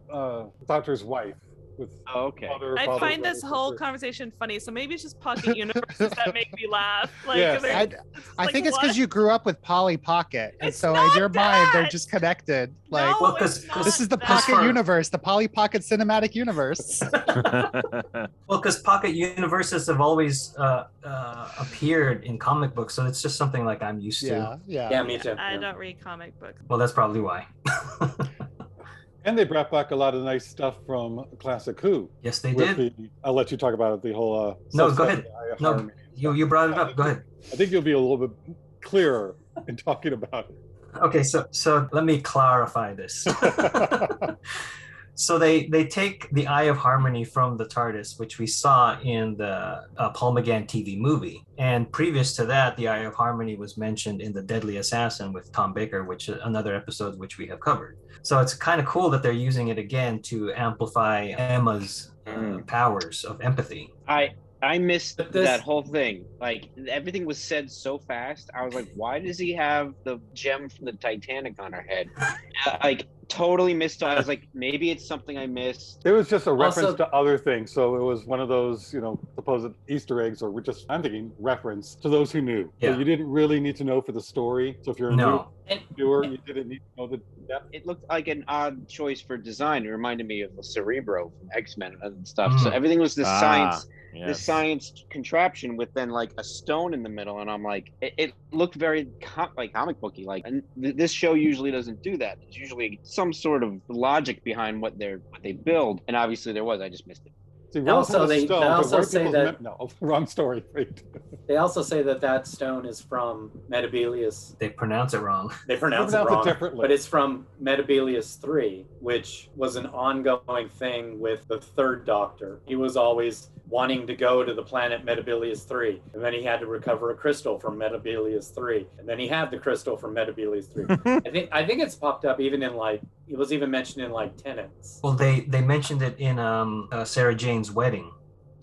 Doctor's Wife with Oh, okay. father, I father, find brother, this whole sister. conversation funny, so maybe it's just pocket universes that make me laugh. Like, Yes. they're- I like, think it's what? because you grew up with Polly Pocket, and It's so in not your mind they're that! just connected. Like No, Well, it's 'cause this is the not Pocket for- Universe, the Polly Pocket cinematic universe. Well, because pocket universes have always appeared in comic books, so it's just something like I'm used to. Yeah, me too. I Yeah. don't read comic books. Well, that's probably why. And they brought back a lot of nice stuff from Classic Who. Yes, they with did. I'll let you talk about it, the whole No, go subset ahead. of the Eye of No, Harmony. you brought it up. Go ahead. I think you'll be a little bit clearer in talking about Okay, so let me clarify this. So they take the Eye of Harmony from the TARDIS, which we saw in the Paul McGann TV movie. And previous to that, the Eye of Harmony was mentioned in The Deadly Assassin with Tom Baker, which is another episode which we have covered. So it's kind of cool that they're using it again to amplify Emma's powers of empathy. I missed But this- that whole thing. Like, everything was said so fast. I was like, why does he have the gem from the Titanic on her head? Like, totally missed it. I was like, maybe it's something I missed. it. It was just a reference Also- to other things. So it was one of those, supposed Easter eggs, or I'm thinking reference to those who knew. Yeah. So you didn't really need to know for the story. So if you're a No. And- new viewer, you didn't need to know the depth. It looked like an odd choice for design. It reminded me of the Cerebro from X-Men and stuff. So Mm. everything was this science. Yes. This science contraption with then like a stone in the middle, and I'm like, it looked very like comic booky. Like, and this show usually doesn't do that. There's usually some sort of logic behind what they build, and obviously there was. I just missed it. See, Also, Rose had a they stone, but also white say people's that- no, wrong story. Wait. They also say that stone is from Metabelius. They pronounce it wrong. They pronounce it Pronounce it wrong, differently. but it's from Metabelius 3, which was an ongoing thing with the third Doctor. He was always wanting to go to the planet Metabelius 3, and then he had to recover a crystal from Metabelius 3, and then he had the crystal from Metabelius 3. I think it's popped up even in it was even mentioned in Tenets. Well, they mentioned it in Sarah Jane's Wedding,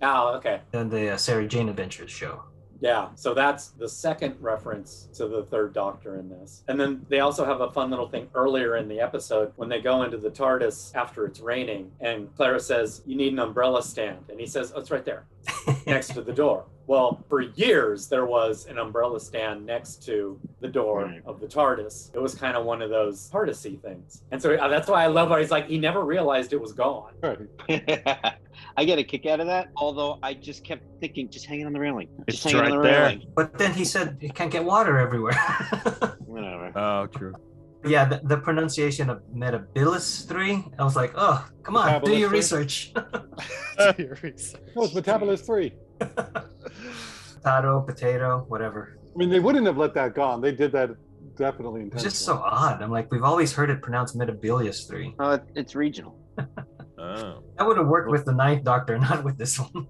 Oh, okay. the Sarah Jane Adventures show. Yeah, so that's the second reference to the third Doctor in this. And then they also have a fun little thing earlier in the episode when they go into the TARDIS after it's raining, and Clara says, "You need an umbrella stand." And he says, "Oh, it's right there, next to the door." Well, for years, there was an umbrella stand next to the door Right. of the TARDIS. It was kind of one of those TARDIS-y things. And so that's why I love how he's like, he never realized it was gone. Right. I get a kick out of that. Although I just kept thinking, just hanging on the railing. It's Just hanging on right the there. railing. But then he said you can't get water everywhere. Whatever. Oh, true. Yeah, the pronunciation of Metabilis 3, I was like, oh, come on, do Metabolus your 3? research. No, it's Metabolist 3. Potato, whatever. I mean, they wouldn't have let that go on. They did that definitely It's intentionally. just so odd. I'm like, we've always heard it pronounced Metabilius 3. It's regional. Oh. That would have worked with the Ninth Doctor, not with this one.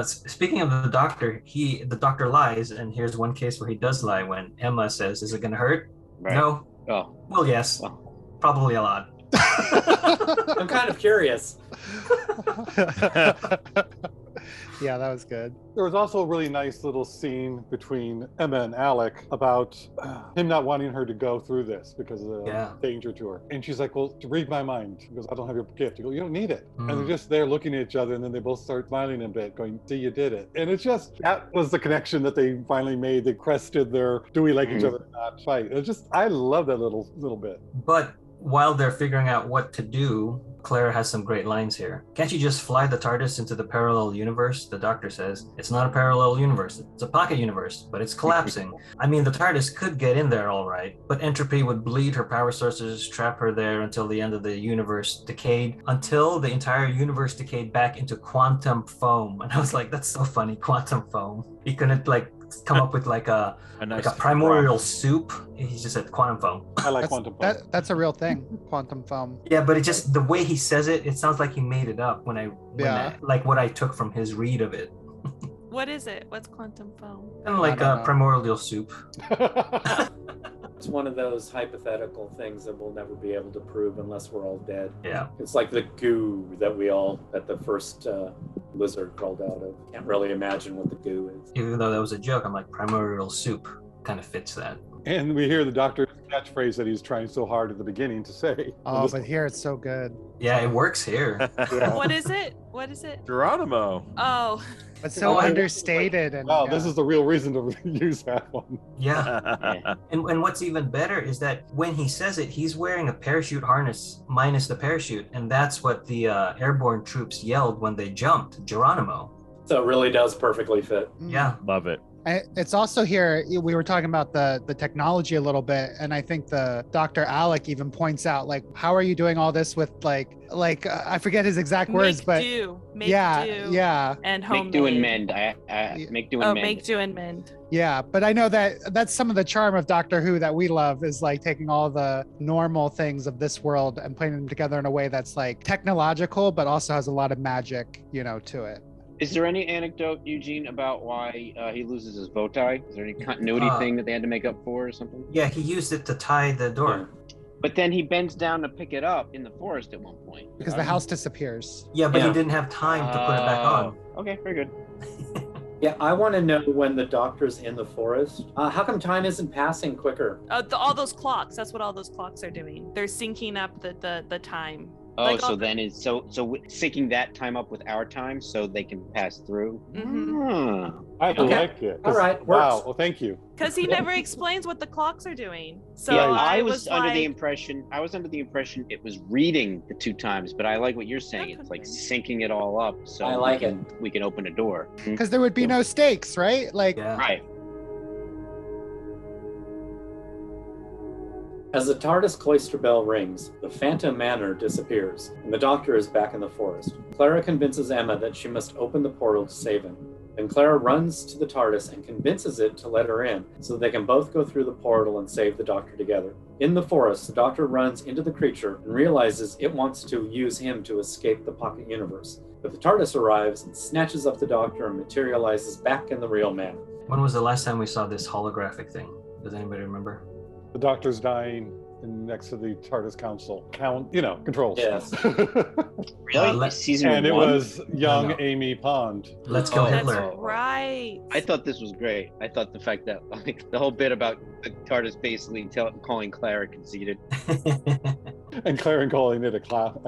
Speaking of the Doctor, the Doctor lies, and here's one case where he does lie when Emma says, "Is it going to hurt?" Right. No. Oh. Well, yes. Well. Probably a lot. I'm kind of curious. Yeah, that was good. There was also a really nice little scene between Emma and Alec about him not wanting her to go through this because of the danger to her. And she's like, well, to read my mind. He goes, I don't have your gift. You go, you don't need it. And they're just there looking at each other, and then they both start smiling a bit, going, see, you did it. And it's just, that was the connection that they finally made. They crested their, do we like each other or not fight. It's just, I love that little bit. But while they're figuring out what to do, Clara has some great lines here. Can't you just fly the TARDIS into the parallel universe? The Doctor says. It's not a parallel universe. It's a pocket universe, but it's collapsing. I mean, the TARDIS could get in there all right, but entropy would bleed her power sources, trap her there until the end of the universe decayed, until the entire universe decayed back into quantum foam. And I was like, that's so funny, quantum foam. He couldn't come up with like a primordial soup. He just said quantum foam. I like quantum foam. That's a real thing, quantum foam. Yeah, but it just, the way he says it, it sounds like he made it up when like what I took from his read of it. What is it? What's quantum foam? Kind of like a primordial soup. It's one of those hypothetical things that we'll never be able to prove unless we're all dead. Yeah. It's like the goo that the first lizard crawled out of. Can't really imagine what the goo is. Even though that was a joke, I'm like, primordial soup kind of fits that. And we hear the Doctor's catchphrase that he's trying so hard at the beginning to say. Oh, but here it's so good. Yeah, it works here. Yeah. What is it? What is it? Geronimo. Oh. It's so understated. And wow, this is the real reason to use that one. Yeah. And what's even better is that when he says it, he's wearing a parachute harness minus the parachute. And that's what the airborne troops yelled when they jumped, Geronimo. So it really does perfectly fit. Yeah. Love it. It's also here, we were talking about the technology a little bit, and I think the Dr. Alec even points out, like, how are you doing all this with like I forget his exact words, but make do, and homemade. Make do and mend. Make do and mend. Make do and mend. Yeah, but I know that's some of the charm of Doctor Who that we love, is like taking all the normal things of this world and putting them together in a way that's like technological, but also has a lot of magic, to it. Is there any anecdote, Eugene, about why he loses his bow tie? Is there any continuity thing that they had to make up for or something? Yeah, he used it to tie the door. But then he bends down to pick it up in the forest at one point. Because the house disappears. Yeah, but he didn't have time to put it back on. Okay, very good. Yeah, I want to know when the Doctor's in the forest. How come time isn't passing quicker? All those clocks. That's what all those clocks are doing. They're syncing up the time. Oh, Like so then it's so syncing that time up with our time so they can pass through. Mm-hmm. I like it. All right. Wow. Works. Well, thank you. Because he never explains what the clocks are doing. So yeah, I was under like, the impression it was reading the 2 times, but I like what you're saying. It's like syncing it all up so I like we can open a door. Because there would be no stakes, right? Like, Right. As the TARDIS cloister bell rings, the Phantom Manor disappears, and the Doctor is back in the forest. Clara convinces Emma that she must open the portal to save him. Then Clara runs to the TARDIS and convinces it to let her in, so they can both go through the portal and save the Doctor together. In the forest, the Doctor runs into the creature and realizes it wants to use him to escape the pocket universe. But the TARDIS arrives and snatches up the Doctor and materializes back in the real manor. When was the last time we saw this holographic thing? Does anybody remember? The Doctor's dying next to the TARDIS controls. Yes. Really? Season 1? And it was young No. Amy Pond. Let's go That's Hitler. right. I thought this was great. I thought the fact that the whole bit about the TARDIS basically calling Clara conceited. And Clara calling it a cow.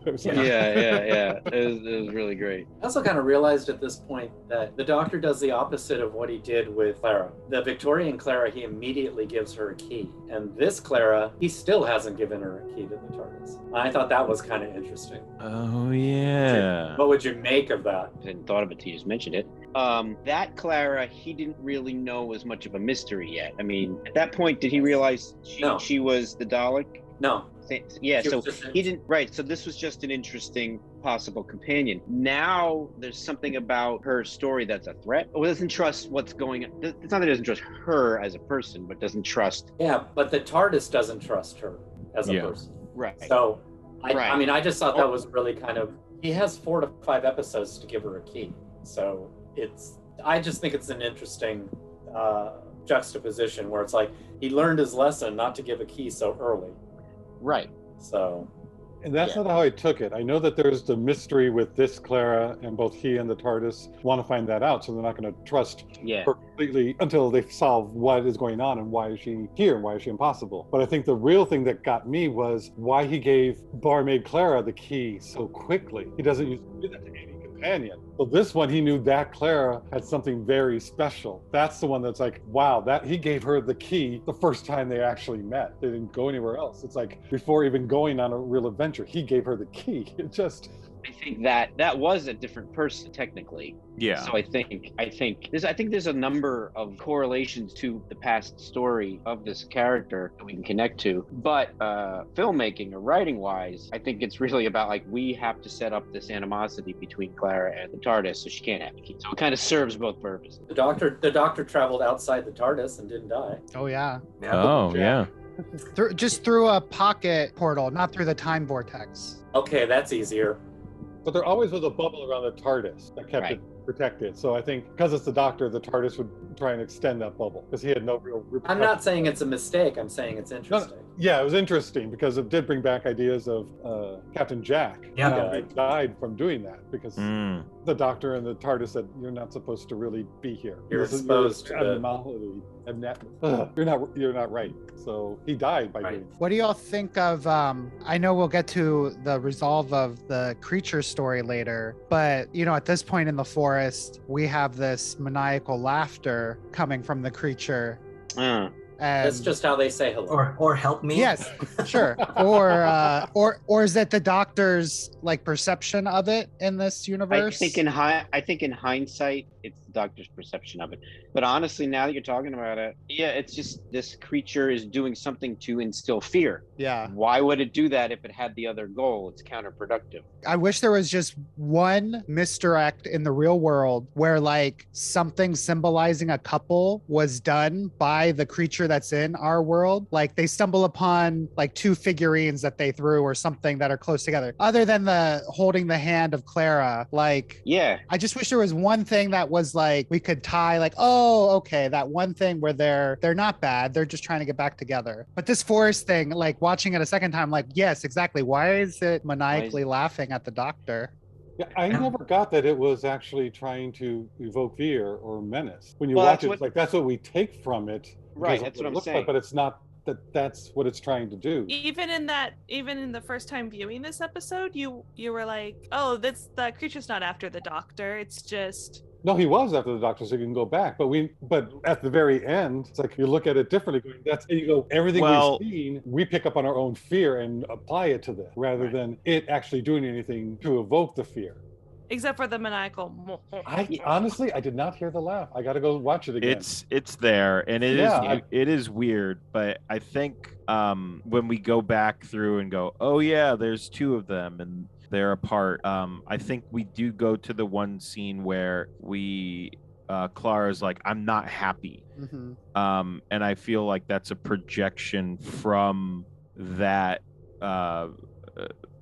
It was like- Yeah. It was really great. I also kind of realized at this point that the Doctor does the opposite of what he did with Clara. The Victorian Clara, he immediately gives her a key. And this Clara, he still hasn't given her a key to the TARDIS. I thought that was kind of interesting. Oh yeah. What would you make of that? I hadn't thought of it till you just mentioned it. That Clara, he didn't really know as much of a mystery yet. I mean, at that point, did he realize she was the Dalek? No. Yeah, She so was just- he didn't, right. So this was just an interesting possible companion. Now there's something about her story that's a threat, or doesn't trust what's going on. It's not that it doesn't trust her as a person, but doesn't trust. Yeah, but the TARDIS doesn't trust her as a person. Right. So, I mean, I just thought that Oh. was really kind of, he has 4 to 5 episodes to give her a key. So I just think it's an interesting juxtaposition where it's like, he learned his lesson not to give a key so early. Right. So, And that's Yeah. not how I took it. I know that there's the mystery with this Clara, and both he and the TARDIS want to find that out, so they're not going to trust Yeah. her completely until they solve what is going on and why is she here and why is she impossible. But I think the real thing that got me was why he gave barmaid Clara the key so quickly. He doesn't usually do that to any companion. So this one, he knew that Clara had something very special. That's the one that's like, wow, that he gave her the key the first time they actually met. They didn't go anywhere else. It's like before even going on a real adventure, he gave her the key. It just, I think that was a different person technically. Yeah. So I think there's a number of correlations to the past story of this character that we can connect to. But filmmaking or writing wise, I think it's really about like we have to set up this animosity between Clara and the TARDIS, so she can't have the key. So it kind of serves both purposes. The doctor traveled outside the TARDIS and didn't die. Oh yeah. Oh, yeah. Just through a pocket portal, not through the time vortex. Okay, that's easier. but there always was a bubble around the TARDIS that kept it protected. So I think because it's the Doctor, the TARDIS would try and extend that bubble because he had no real repercussions. I'm not saying it's a mistake. I'm saying it's interesting. No, yeah, it was interesting because it did bring back ideas of Captain Jack. Yeah. He died from doing that because the Doctor and the TARDIS said, you're not supposed to really be here. You're exposed to the anomaly. You're not right. So he died by doing that. What do y'all think of, I know we'll get to the resolve of the creature story later, but you know, at this point in the forest, we have this maniacal laughter coming from the creature. And that's just how they say hello. Or help me. Yes, sure. Or is it the Doctor's like perception of it in this universe? I think in hindsight, it's the Doctor's perception of it. But honestly, now that you're talking about it, yeah, it's just this creature is doing something to instill fear. Yeah. Why would it do that if it had the other goal? It's counterproductive. I wish there was just one misdirect in the real world where like something symbolizing a couple was done by the creature that's in our world. Like they stumble upon like two figurines that they threw or something that are close together. Other than the holding the hand of Clara, like, yeah, I just wish there was one thing that was like we could tie like, oh, okay, that one thing where they're not bad, they're just trying to get back together. But this forest thing, like watching it a second time, like, yes, exactly. Why is it maniacally laughing at the Doctor? Yeah, I never got that it was actually trying to evoke fear or menace. When you watch it, it's like that's what we take from it. Right, that's what I'm saying. But it's not that's what it's trying to do. Even in the first time viewing this episode, you were like, oh, the creature's not after the Doctor. It's just. No, he was after the Doctor, so you can go back. But at the very end, it's like you look at it differently. You go, everything we've seen, we pick up on our own fear and apply it to this, rather than it actually doing anything to evoke the fear. Except for the maniacal. Honestly, I did not hear the laugh. I got to go watch it again. It's there, and it is weird. But I think when we go back through and go, oh yeah, there's two of them, and they're apart. I think we do go to the one scene where Clara's like, I'm not happy. Mm-hmm. And I feel like that's a projection from that the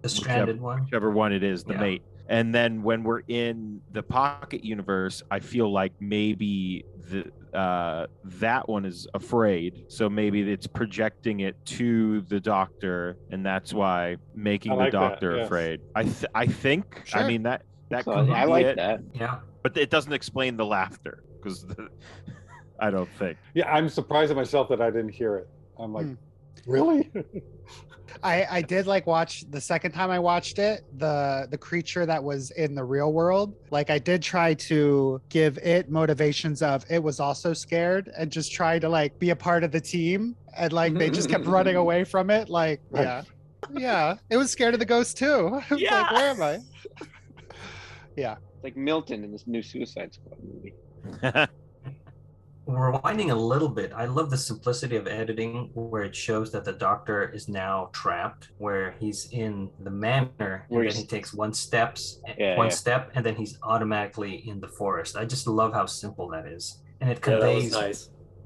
stranded whichever one it is, the mate. And then when we're in the pocket universe, I feel like maybe that one is afraid. So maybe it's projecting it to the Doctor, and that's why making the Doctor afraid. I think. Sure. I mean that could I be like it. that. Yeah. But it doesn't explain the laughter because I don't think. Yeah, I'm surprised at myself that I didn't hear it. I'm like, really? I did like watch the second time I watched it, the creature that was in the real world. Like I did try to give it motivations of it was also scared and just try to like be a part of the team. And like they just kept running away from it. Like, yeah, it was scared of the ghost too. Yeah. Like, where am I? Yeah. It's like Milton in this new Suicide Squad movie. Rewinding a little bit, I love the simplicity of editing where it shows that the Doctor is now trapped, where he's in the manor and then he takes one step, and then he's automatically in the forest. I just love how simple that is. And it conveys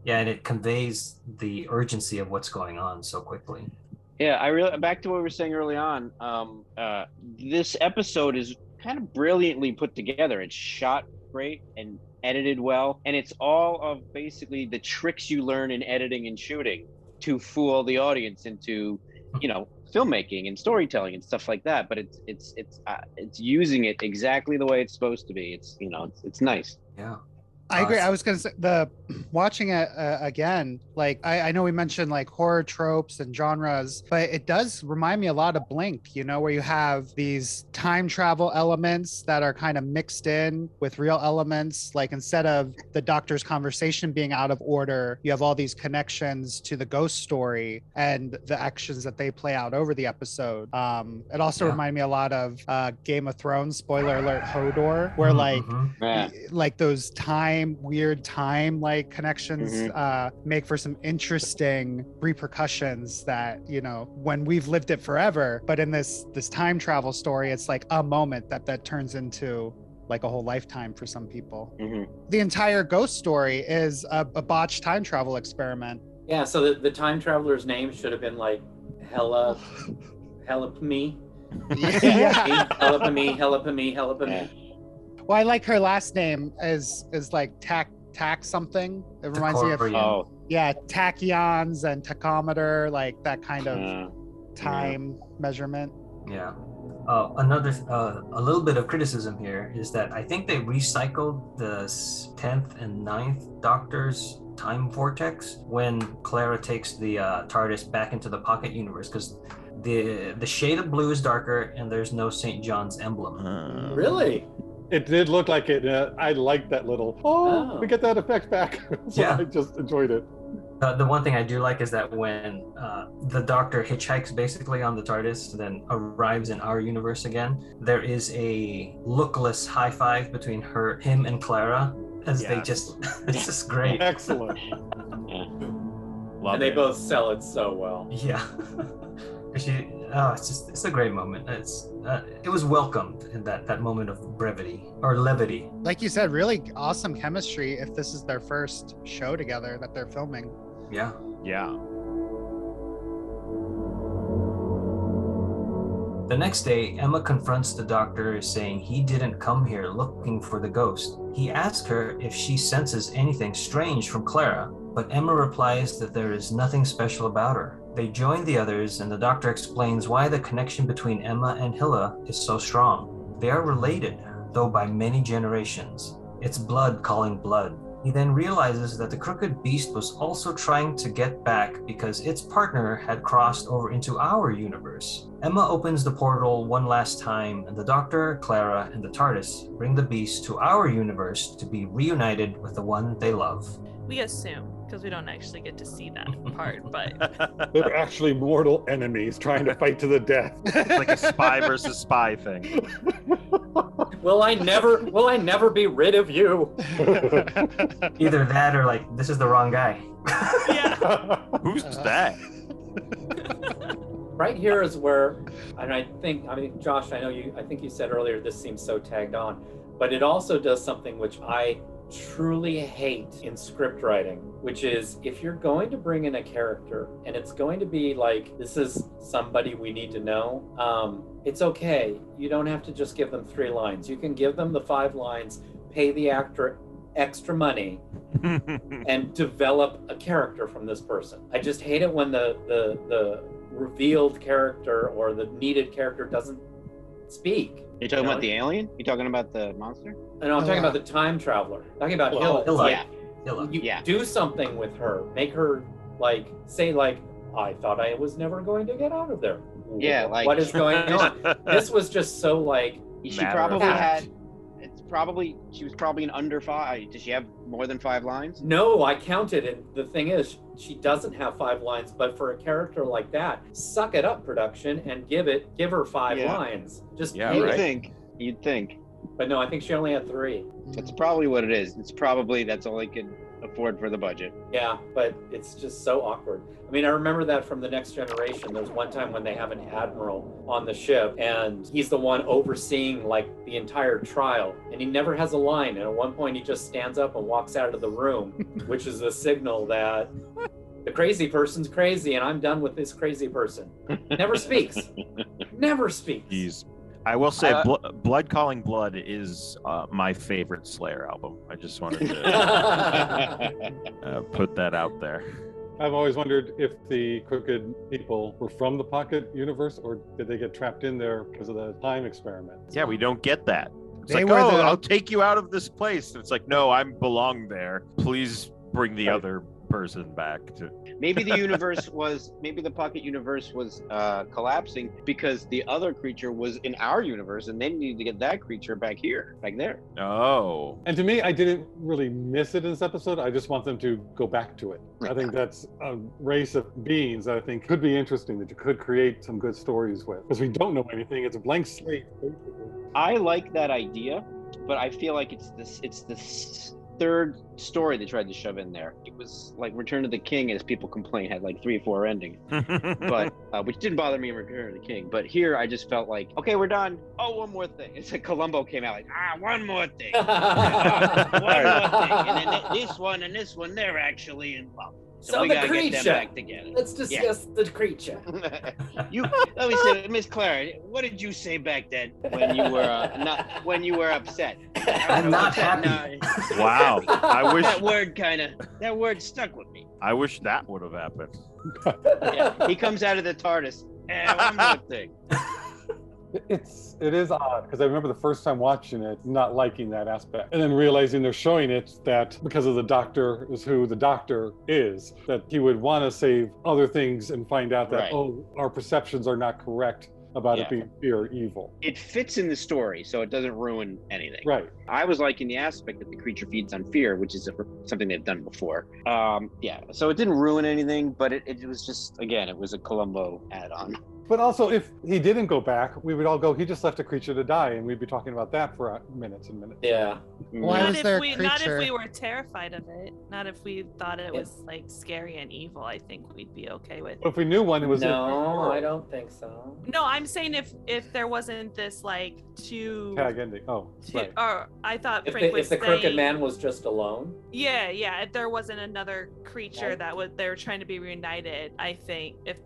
and it conveys the urgency of what's going on so quickly. Yeah, back to what we were saying early on, this episode is kind of brilliantly put together. It's shot great and edited well, and it's all of basically the tricks you learn in editing and shooting to fool the audience into filmmaking and storytelling and stuff like that. But it's using it exactly the way it's supposed to be. It's it's nice. Yeah. I agree. I was gonna say watching it again. Like I know we mentioned like horror tropes and genres, but it does remind me a lot of Blink. Where you have these time travel elements that are kind of mixed in with real elements. Like instead of the doctor's conversation being out of order, you have all these connections to the ghost story and the actions that they play out over the episode. It also reminded me a lot of Game of Thrones. Spoiler alert: Hodor, where like those weird time like connections make for some interesting repercussions that when we've lived it forever, but in this time travel story it's like a moment that turns into like a whole lifetime for some people. The entire ghost story is a botched time travel experiment. Yeah, so the time traveler's name should have been like Helipme. Helipme. Well, I like her last name is like tack something. It reminds me of tachyons and tachometer, like that kind of time measurement. Yeah. Another a little bit of criticism here is that I think they recycled the 10th and 9th Doctor's time vortex when Clara takes the TARDIS back into the pocket universe, because the shade of blue is darker and there's no St. John's emblem. Really? It did look like it. I liked that little, we get that effect back. So I just enjoyed it. The one thing I do like is that when the Doctor hitchhikes basically on the TARDIS, then arrives in our universe again, there is a lookless high five between him and Clara as they just, it's just great. Excellent. And they both sell it so well. Yeah. It's a great moment. It was welcomed in that moment of brevity or levity. Like you said, really awesome chemistry if this is their first show together that they're filming. Yeah. The next day, Emma confronts the Doctor, saying he didn't come here looking for the ghost. He asks her if she senses anything strange from Clara, but Emma replies that there is nothing special about her. They join the others, and the Doctor explains why the connection between Emma and Hilla is so strong. They are related, though by many generations. It's blood calling blood. He then realizes that the Crooked Beast was also trying to get back because its partner had crossed over into our universe. Emma opens the portal one last time, and the Doctor, Clara, and the TARDIS bring the Beast to our universe to be reunited with the one they love. We assume, because we don't actually get to see that part, but they're actually mortal enemies trying to fight to the death. It's like a spy versus spy thing. Will I never be rid of you? Either that or like, this is the wrong guy. Yeah. Who's that? Right here is where, and I mean, Josh, I think you said earlier this seems so tagged on, but it also does something which I truly hate in script writing, which is if you're going to bring in a character and it's going to be like, this is somebody we need to know, it's okay. You don't have to just give them 3 lines. You can give them the 5 lines, pay the actor extra money, and develop a character from this person. I just hate it when the revealed character or the needed character doesn't speak. You talking about the alien? You talking about the monster? No, I'm talking about the time traveler. Talking about Hilla. Hilla. Do something with her. Make her say I thought I was never going to get out of there. Yeah, what is going on? This was just so she probably had. She was probably an under 5. Does she have more than 5 lines? No, I counted, and the thing is, she doesn't have 5 lines. But for a character like that, suck it up, production, and give her 5 lines. Just You'd think. But no, I think she only had 3. That's probably what it is. That's all they could afford for the budget. Yeah, but it's just so awkward. I mean, I remember that from The Next Generation. There's one time when they have an admiral on the ship, and he's the one overseeing the entire trial, and he never has a line. And at one point, he just stands up and walks out of the room, which is a signal that the crazy person's crazy, and I'm done with this crazy person. Never speaks. Never speaks. I will say, Blood Calling Blood is my favorite Slayer album. I just wanted to put that out there. I've always wondered if the crooked people were from the pocket universe, or did they get trapped in there because of the time experiment? Yeah, we don't get that. It's They like, were oh, the- I'll take you out of this place. It's like, no, I belong there. Please bring the other person back to. Maybe maybe the pocket universe was collapsing because the other creature was in our universe, and they needed to get that creature back there. Oh. And to me, I didn't really miss it in this episode. I just want them to go back to it. I think that's a race of beings that I think could be interesting, that you could create some good stories with. Because we don't know anything. It's a blank slate, basically. I like that idea, but I feel like it's this third story they tried to shove in there. It was like Return of the King, as people complain, had like 3 or 4 endings, but which didn't bother me in Return of the King. But here, I just felt like, okay, we're done. Oh, one more thing. It's like Columbo came out like, one more thing. One more thing. And then this one, they're actually involved. So we the gotta get them creature. back together. Let's discuss the creature. Let me say, Miss Clara, what did you say back then when you were upset? I'm not happy. Wow. I wish that word stuck with me. I wish that would have happened. Yeah, he comes out of the TARDIS. One more thing. It is odd, because I remember the first time watching it not liking that aspect, and then realizing they're showing it that because of the Doctor is who the Doctor is, that he would want to save other things and find out that our perceptions are not correct about it being fear or evil. It fits in the story, so it doesn't ruin anything. Right. I was liking the aspect that the creature feeds on fear, which is something they've done before. So it didn't ruin anything, but it was just, again, it was a Columbo add-on. But also, if he didn't go back, we would all go, he just left a creature to die, and we'd be talking about that for minutes and minutes. Yeah. Why was there a Not if creature? we were terrified of it. Not if we thought it was like scary and evil. I think we'd be okay with it. But if we knew one, it was No, I don't think so. No, I'm saying if there wasn't this like tag ending. Oh, right. Or I thought If Frank was the crooked saying, man was just alone. Yeah. If there wasn't another creature they were trying to be reunited, I think if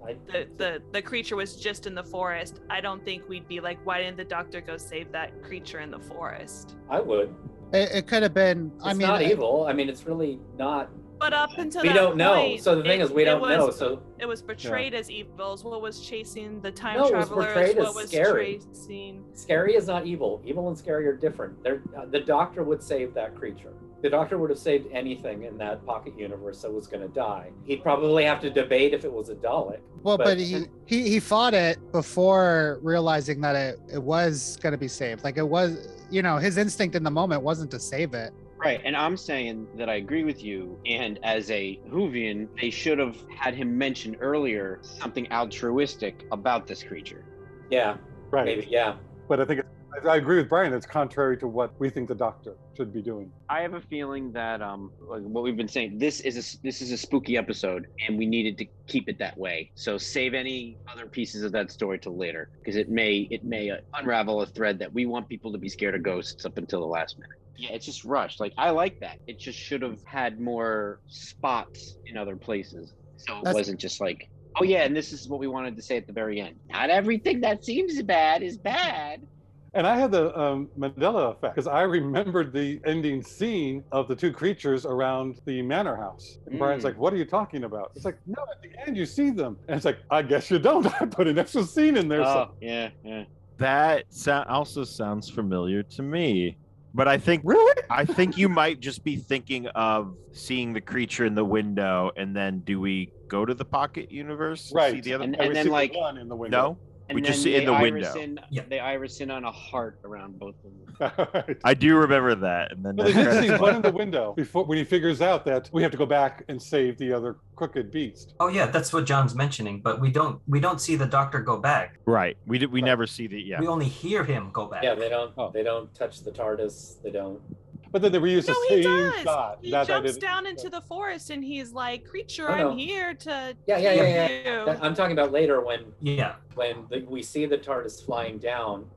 the creature was just in the forest, I don't think we'd be like, why didn't the Doctor go save that creature in the forest? I would. It could have been. It's not evil. I mean, it's really not. But up until we that don't know. point, So the thing is, we don't know. So it was portrayed as evil. What was chasing the time No, it was travelers? portrayed as What was scary. chasing? Scary is not evil. Evil and scary are different. The Doctor would save that creature. The Doctor would have saved anything in that pocket universe that was going to die. He'd probably have to debate if it was a Dalek. Well, but he fought it before realizing that it was going to be saved. Like it was, his instinct in the moment wasn't to save it. Right, and I'm saying that I agree with you, and as a Whovian, they should have had him mention earlier something altruistic about this creature. Yeah, right. Maybe, yeah. But I agree with Brian. It's contrary to what we think the Doctor should be doing. I have a feeling that like what we've been saying, this is a spooky episode, and we needed to keep it that way. So save any other pieces of that story till later, because it may unravel a thread that we want people to be scared of ghosts up until the last minute. Yeah, it's just rushed. Like, I like that. It just should have had more spots in other places, so it wasn't just like, oh yeah, and this is what we wanted to say at the very end. Not everything that seems bad is bad. And I had the Mandela effect, because I remembered the ending scene of the two creatures around the manor house. And Brian's like, what are you talking about? It's like, no, at the end you see them. And it's like, I guess you don't. I put an extra scene in there. Oh, yeah. That also sounds familiar to me. But I think you might just be thinking of seeing the creature in the window, and then do we go to the pocket universe? Right. See the other? And then like one in the window. No. And We just then see in the iris window. They iris in on a heart around both of them. Right. I do remember that. And then Well, they did see one in the window when he figures out that we have to go back and save the other crooked beast. Oh yeah, that's what John's mentioning. But we don't see the Doctor go back. Right. We never see the We only hear him go back. Yeah, they don't touch the TARDIS. They don't. But then they reused the he same does. shot. He jumps down into the forest and he's like, "Creature, Oh, no. I'm here to Yeah. you." I'm talking about later when Yeah. we see the TARDIS flying down,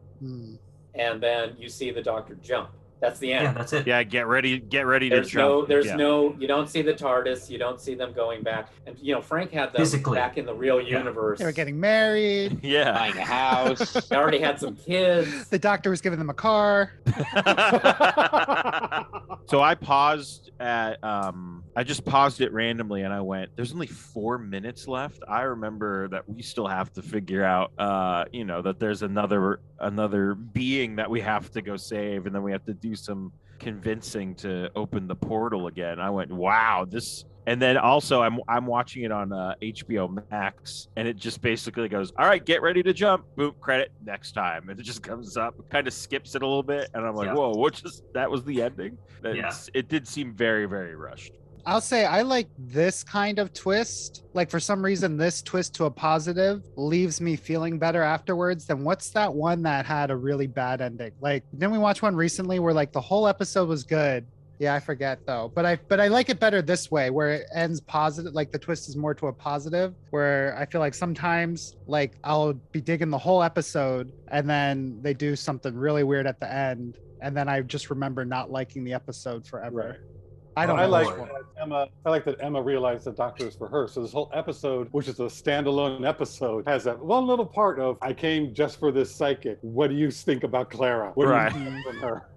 and then you see the Doctor jump. That's the end. Yeah, that's it. Yeah, get ready to jump. You don't see the TARDIS, you don't see them going back. And Frank had them Physically. back in the real universe. They were getting married. Yeah. Buying a house. They already had some kids. The Doctor was giving them a car. So I paused at I just paused it randomly and I went, there's only 4 minutes left. I remember that we still have to figure out that there's another being that we have to go save, and then we have to do some convincing to open the portal again. I went, wow, this. And then also I'm watching it on HBO Max, and it just basically goes, all right, get ready to jump, boom, credit, next time, and it just comes up, kind of skips it a little bit, and I'm like, whoa, that was the ending? It did seem very, very rushed. I'll say I like this kind of twist. Like, for some reason, this twist to a positive leaves me feeling better afterwards than what's that one that had a really bad ending? Like, didn't we watch one recently where like the whole episode was good? Yeah, I forget though. But I like it better this way, where it ends positive. Like the twist is more to a positive, where I feel like sometimes like I'll be digging the whole episode and then they do something really weird at the end, and then I just remember not liking the episode forever. Right. I don't know. I like that Emma realized the Doctor is for her. So this whole episode, which is a standalone episode, has that one little part of, I came just for this psychic. What do you think about Clara? What do you think from her?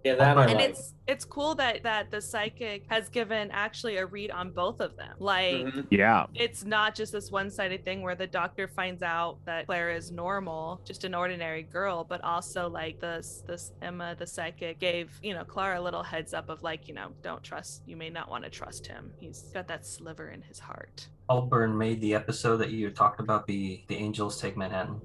Yeah, that I And like. it's cool that the psychic has given actually a read on both of them. Like, Yeah. it's not just this one-sided thing where the Doctor finds out that Clara is normal, just an ordinary girl, but also like this Emma, the psychic, gave Clara a little heads up of like, don't trust. You may not want to trust him. He's got that sliver in his heart. Allburn made the episode that you talked about be The Angels Take Manhattan.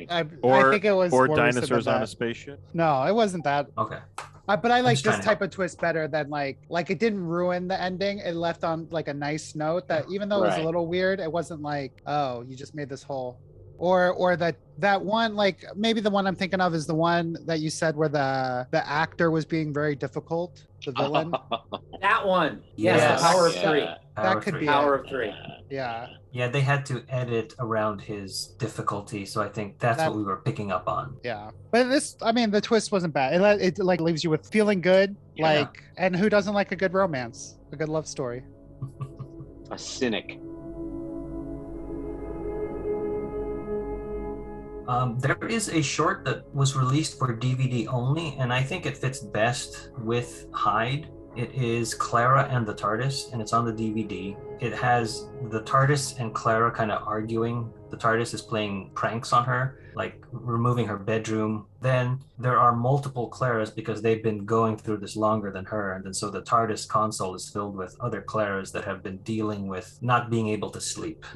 I think it was or more recent Dinosaurs than on a that. Spaceship. No, it wasn't that. Okay. But I like just trying this to type of twist better than like it didn't ruin the ending. It left on like a nice note that even though it was a Right. little weird, it wasn't like, oh, you just made this whole. Or that one, like maybe the one I'm thinking of is the one that you said where the actor was being very difficult, the villain. That one. Yes, Yes. the Power of Yeah. Three. That could be Power of Three. Yeah. Yeah, they had to edit around his difficulty, so I think that's That- what we were picking up on. Yeah. But the twist wasn't bad. It like leaves you with feeling good. Yeah. And who doesn't like a good romance, a good love story? A cynic. There is a short that was released for DVD only, and I think it fits best with Hyde. It is Clara and the TARDIS, and it's on the DVD. It has the TARDIS and Clara kind of arguing. The TARDIS is playing pranks on her, like removing her bedroom. Then there are multiple Claras because they've been going through this longer than her, and then so the TARDIS console is filled with other Claras that have been dealing with not being able to sleep.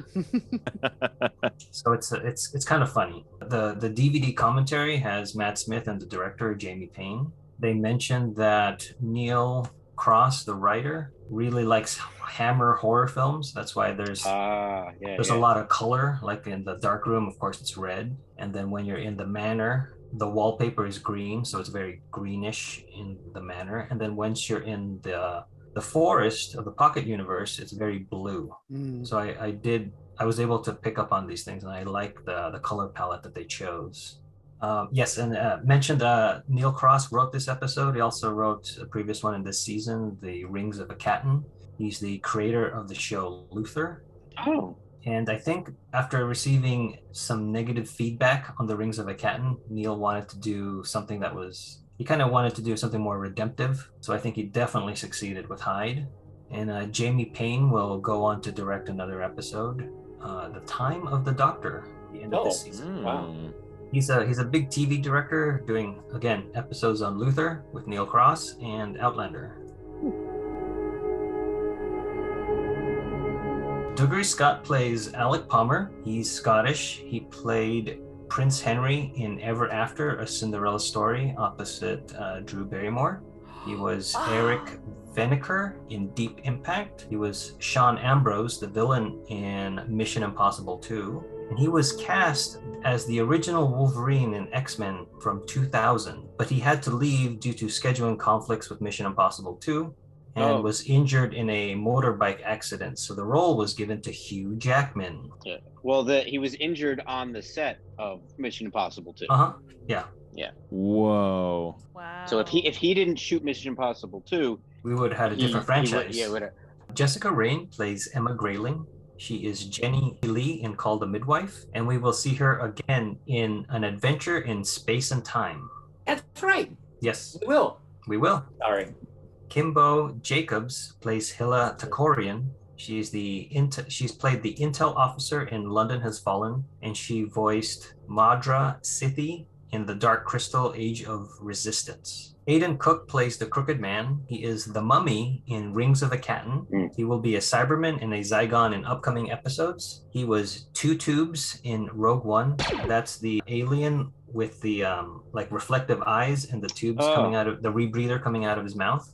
So it's kind of funny. The DVD commentary has Matt Smith and the director Jamie Payne. They mentioned that Neil Cross, the writer, really likes Hammer horror films. That's why there's a lot of color. Like in the dark room, of course, it's red, and then when you're in the manor, the wallpaper is green, so it's very greenish in the manor. And then once you're in the forest of the Pocket Universe, it's very blue. So I was able to pick up on these things, and I like the color palette that they chose. Yes, and mentioned Neil Cross wrote this episode. He also wrote a previous one in this season, The Rings of Akaton. He's the creator of the show Luther. Oh. And I think after receiving some negative feedback on The Rings of Akaton, Neil wanted to do something he kind of wanted to do something more redemptive. So I think he definitely succeeded with Hyde. And Jamie Payne will go on to direct another episode, The Time of the Doctor, the end of this season. Wow. He's a big TV director doing, again, episodes on Luther with Neil Cross and Outlander. Dougray Scott plays Alec Palmer. He's Scottish. He played Prince Henry in Ever After, A Cinderella Story, opposite Drew Barrymore. He was Eric Veneker in Deep Impact. He was Sean Ambrose, the villain in Mission Impossible 2. And he was cast as the original Wolverine in X-Men from 2000, but he had to leave due to scheduling conflicts with Mission Impossible 2 and was injured in a motorbike accident. So the role was given to Hugh Jackman. Yeah. Well, he was injured on the set of Mission Impossible 2. Yeah. Yeah. Whoa. Wow. So if he didn't shoot Mission Impossible 2, we would have had a different franchise. would have. Jessica Raine plays Emma Grayling. She is Jenny Lee in Call the Midwife, and we will see her again in An Adventure in Space and Time. That's right. Yes, We will. we will. Sorry. Kimbo Jacobs plays Hilla Takorian. She's played the intel officer in London Has Fallen, and she voiced Madra Sithi in The Dark Crystal: Age of Resistance. Aidan Cook plays the Crooked Man. He is the Mummy in Rings of the Caton. He will be a Cyberman and a Zygon in upcoming episodes. He was Two Tubes in Rogue One. That's the alien with the like reflective eyes and the tubes coming out of the rebreather coming out of his mouth.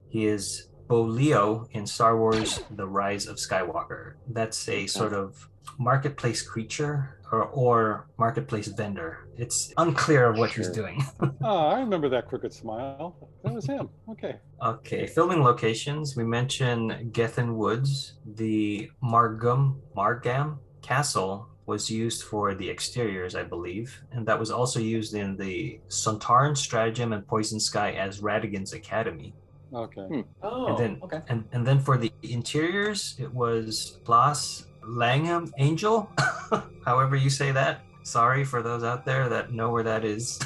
He is Bo Leo in Star Wars: The Rise of Skywalker. That's a sort of marketplace creature or marketplace vendor. It's unclear of what he's doing. Oh, I remember that crooked smile. That was him. Okay. Okay, filming locations. We mentioned Gethin Woods. The Margam Castle was used for the exteriors, I believe, and that was also used in the Sontaran Stratagem and Poison Sky as Radigan's Academy. Okay. Oh, And then, okay. and then for the interiors, it was Plas Langham Angel, however you say that. Sorry for those out there that know where that is.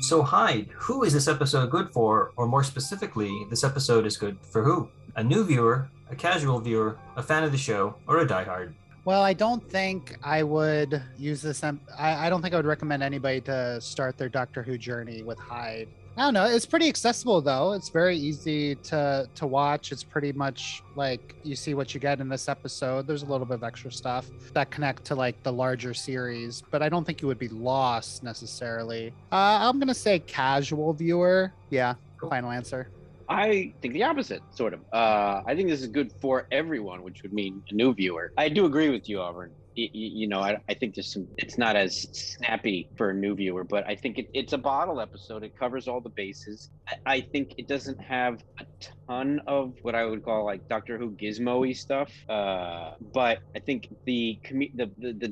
So Hyde, who is this episode good for? Or more specifically, this episode is good for who? A new viewer, a casual viewer, a fan of the show, or a diehard? Well, I don't think I would use this. I don't think I would recommend anybody to start their Doctor Who journey with Hyde. I don't know. It's pretty accessible though. It's very easy to watch. It's pretty much like you see what you get in this episode. There's a little bit of extra stuff that connect to like the larger series, but I don't think you would be lost necessarily. I'm gonna say casual viewer. Yeah, final answer. I think the opposite, sort of. I think this is good for everyone, which would mean a new viewer. I do agree with you, Auburn. I think there's some, it's not as snappy for a new viewer, but I think it's a bottle episode. It covers all the bases. I think it doesn't have a ton of what I would call like Doctor Who gizmo-y stuff. But I think the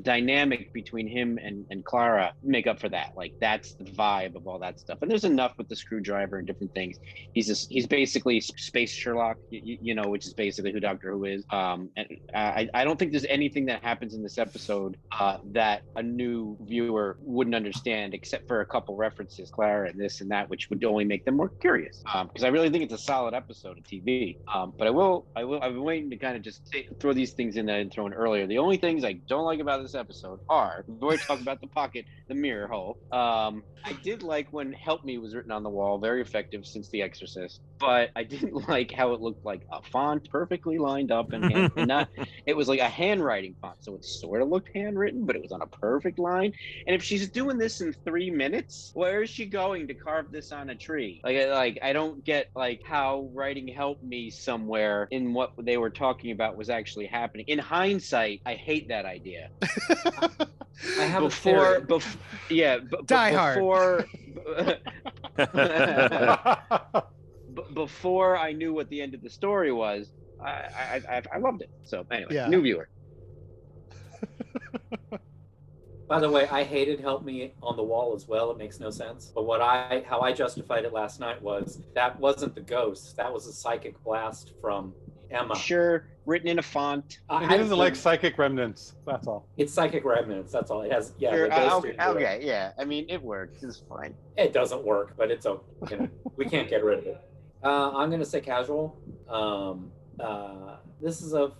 dynamic between him and Clara make up for that. Like that's the vibe of all that stuff. And there's enough with the screwdriver and different things. He's basically Space Sherlock, which is basically who Doctor Who is. And I don't think there's anything that happens in this episode that a new viewer wouldn't understand, except for a couple references, Clara and this and that, which would only make them more curious. Because I really think it's a solid episode of TV. But I've been waiting to kind of just throw these things in that I didn't throw in earlier. The only things I don't like about this episode are, we've already talked about the pocket, the mirror hole. I did like when "Help Me" was written on the wall, very effective since The Exorcist. But I didn't like how it looked like a font perfectly lined up and not. It was like a handwriting font, so it sort of looked handwritten, but it was on a perfect line. And if she's doing this in 3 minutes, where is she going to carve this on a tree? Like I don't get like how writing "Help Me" somewhere in what they were talking about was actually happening. In hindsight, I hate that idea. I have Die Hard. Before I knew what the end of the story was, I loved it. So anyway, Yeah. new viewer. By the way, I hated "Help Me" on the wall as well. It makes no sense. But how I justified it last night was that wasn't the ghost. That was a psychic blast from Emma. Sure, written in a font. He doesn't like psychic remnants. That's all. It's psychic remnants. That's all it has. Yeah. Sure, the ghost okay, yeah. I mean, it works. It's fine. It doesn't work, but it's okay. We can't get rid of it. I'm gonna say casual. This is a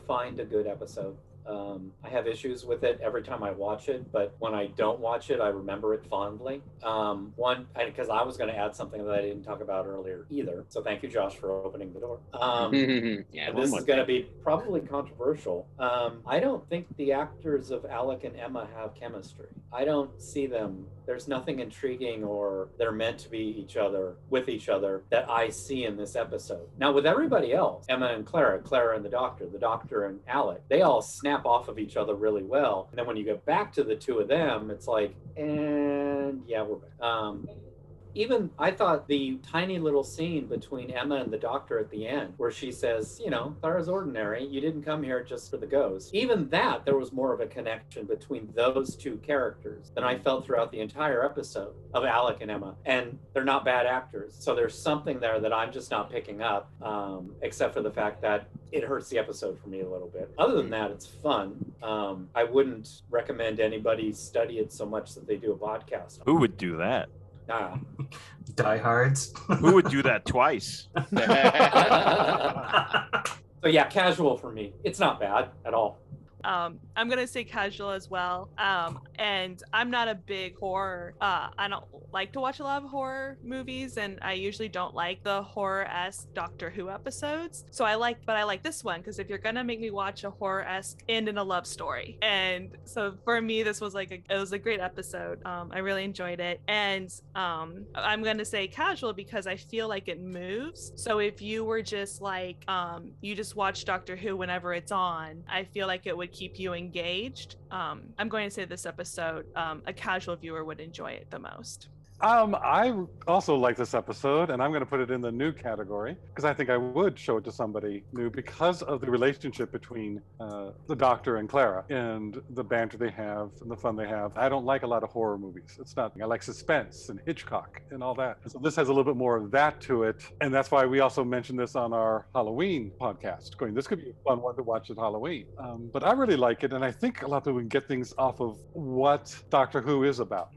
fine to good episode. I have issues with it every time I watch it, but when I don't watch it, I remember it fondly. Because I was going to add something that I didn't talk about earlier either. So thank you, Josh, for opening the door. This is going to be probably controversial. I don't think the actors of Alec and Emma have chemistry. I don't see them. There's nothing intriguing or they're meant to be with each other that I see in this episode. Now, with everybody else, Emma and Clara and the Doctor and Alec, they all snap off of each other really well. And then when you get back to the two of them, it's like, and yeah, we're back. Even I thought the tiny little scene between Emma and the Doctor at the end, where she says, Clara's ordinary. You didn't come here just for the ghost. Even that, there was more of a connection between those two characters than I felt throughout the entire episode of Alec and Emma. And they're not bad actors. So there's something there that I'm just not picking up, except for the fact that it hurts the episode for me a little bit. Other than that, it's fun. I wouldn't recommend anybody study it so much that they do a podcast. Who would do that? Ah. Diehards. Who would do that twice? So yeah, casual for me. It's not bad at all. I'm gonna say casual as well. And I'm not a big horror. I don't like to watch a lot of horror movies, and I usually don't like the horror-esque Doctor Who episodes. So I like this one because if you're gonna make me watch a horror-esque end in a love story, and so for me this was it was a great episode. I really enjoyed it, and I'm gonna say casual because I feel like it moves. So if you were just you just watch Doctor Who whenever it's on, I feel like it would keep you engaged. I'm going to say this episode, a casual viewer would enjoy it the most. I also like this episode, and I'm going to put it in the new category because I think I would show it to somebody new because of the relationship between the Doctor and Clara and the banter they have and the fun they have. I don't like a lot of horror movies. It's not. I like suspense and Hitchcock and all that. So this has a little bit more of that to it, and that's why we also mentioned this on our Halloween podcast. This could be a fun one to watch at Halloween. But I really like it, and I think a lot of people can get things off of what Doctor Who is about.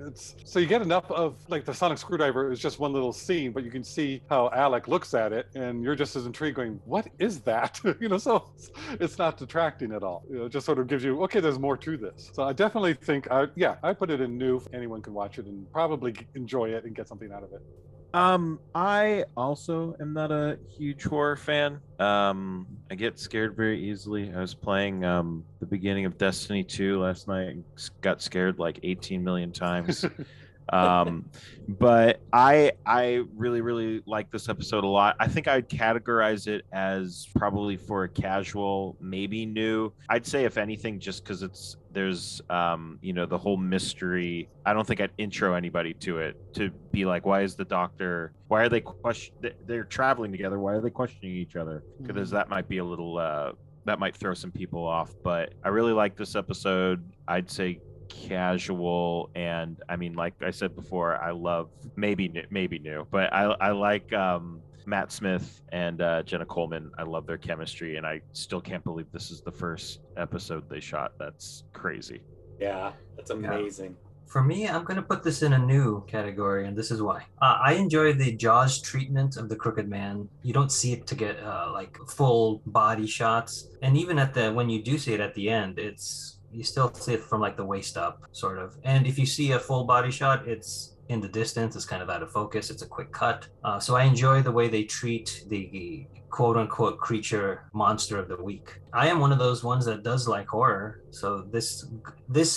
It's so you get enough of the sonic screwdriver is just one little scene, but you can see how Alec looks at it and you're just as intrigued going, what is that? So it's not detracting at all. It just sort of gives you, okay, there's more to this. So I definitely think I put it in new. Anyone can watch it and probably enjoy it and get something out of it. I also am not a huge horror fan. I get scared very easily. I was playing the beginning of Destiny 2 last night and got scared 18 million times. But I really like this episode a lot. I think I'd categorize it as probably for a casual, maybe new. I'd say if anything, just because there's the whole mystery. I don't think I'd intro anybody to it to be like, why is the Doctor? Why are they they're traveling together? Why are they questioning each other? Because that might be a little that might throw some people off. But I really like this episode. I'd say casual, and I mean, like I said before, I love maybe new, but I like Matt Smith and Jenna Coleman. I love their chemistry, and I still can't believe this is the first episode they shot. That's crazy. Yeah, that's amazing. For me, I'm going to put this in a new category, and this is why. I enjoy the Jaws treatment of the Crooked Man. You don't see it to get full body shots, and even when you do see it at the end, you still see it from the waist up, sort of. And if you see a full body shot, it's in the distance, it's kind of out of focus, it's a quick cut. So I enjoy the way they treat the quote unquote creature monster of the week. I am one of those ones that does like horror. So this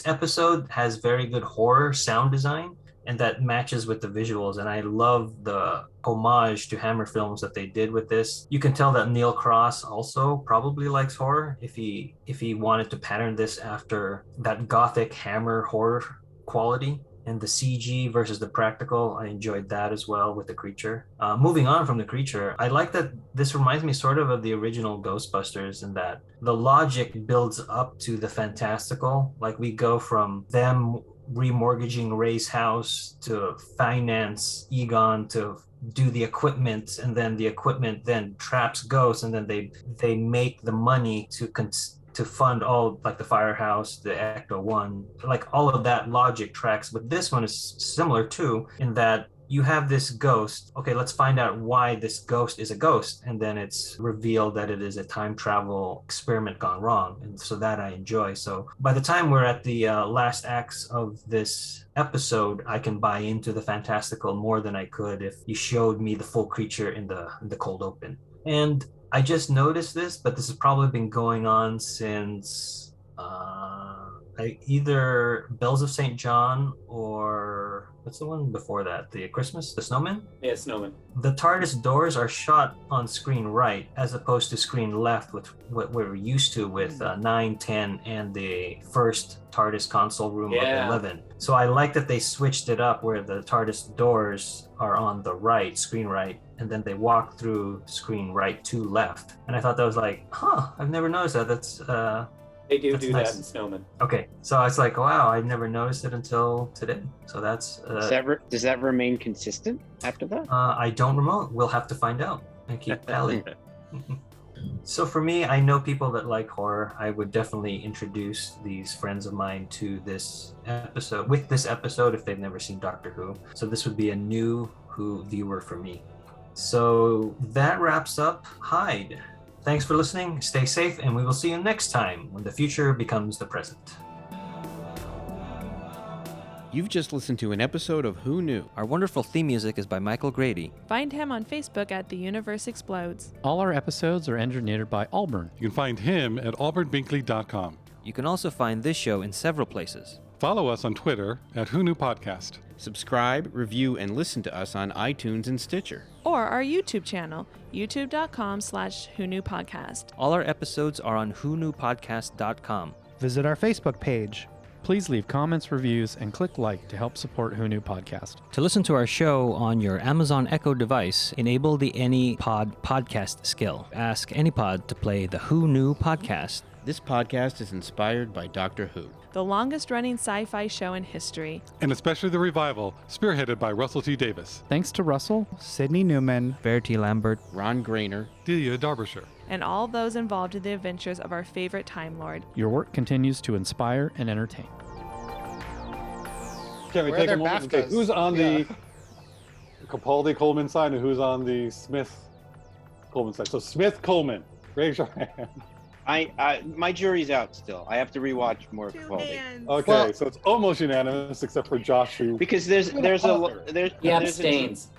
episode has very good horror sound design, and that matches with the visuals. And I love the homage to Hammer films that they did with this. You can tell that Neil Cross also probably likes horror if he wanted to pattern this after that gothic Hammer horror quality. And the CG versus the practical, I enjoyed that as well with the creature. Moving on from the creature, I like that this reminds me sort of the original Ghostbusters in that the logic builds up to the fantastical. We go from them remortgaging Ray's house to finance Egon to do the equipment, and then the equipment then traps ghosts, and then they make the money to fund all the firehouse, the Ecto-1, all of that logic tracks. But this one is similar too, in that you have this ghost. Okay, let's find out why this ghost is a ghost. And then it's revealed that it is a time travel experiment gone wrong. And so that I enjoy. So by the time we're at the last acts of this episode, I can buy into the fantastical more than I could if you showed me the full creature in the cold open. And I just noticed this, but this has probably been going on since either Bells of St. John or what's the one before that? The Christmas? The Snowman? Yeah, Snowman. The TARDIS doors are shot on screen right as opposed to screen left with what we're used to with 9, 10, and the first TARDIS console room of 11. So I like that they switched it up where the TARDIS doors are on the right, screen right, and then they walk through screen right to left. And I thought that was I've never noticed that. That's They do nice. that in Snowman. Okay, so it's wow, I never noticed it until today. So that's does that remain consistent after that? I don't remote. We'll have to find out and keep tally. So for me, I know people that like horror. I would definitely introduce these friends of mine to this episode, if they've never seen Doctor Who. So this would be a new Who viewer for me. So that wraps up Hyde. Thanks for listening, stay safe, and we will see you next time when the future becomes the present. You've just listened to an episode of Who Knew? Our wonderful theme music is by Michael Grady. Find him on Facebook at The Universe Explodes. All our episodes are engineered by Auburn. You can find him at auburnbinkley.com. You can also find this show in several places. Follow us on Twitter at Who Knew Podcast. Subscribe, review, and listen to us on iTunes and Stitcher. Or our YouTube channel, youtube.com/Who Knew Podcast. All our episodes are on whoknewpodcast.com. Visit our Facebook page. Please leave comments, reviews, and click like to help support Who Knew Podcast. To listen to our show on your Amazon Echo device, enable the AnyPod podcast skill. Ask AnyPod to play the Who Knew Podcast. This podcast is inspired by Doctor Who, The longest running sci-fi show in history. And especially the revival, spearheaded by Russell T. Davis, Thanks to Russell, Sydney Newman, Verity Lambert, Ron Grainer, Delia Derbyshire. And all those involved in the adventures of our favorite Time Lord. your work continues to inspire and entertain. Can we Where are take a their moment and say BAFTAs? who's on Yeah. the Capaldi Coleman side and who's on the Smith Coleman side? So Smith Coleman, raise your hand. My jury's out still. I have to rewatch more Capaldi Okay, Well- so it's almost unanimous except for Josh, who because there's He abstains.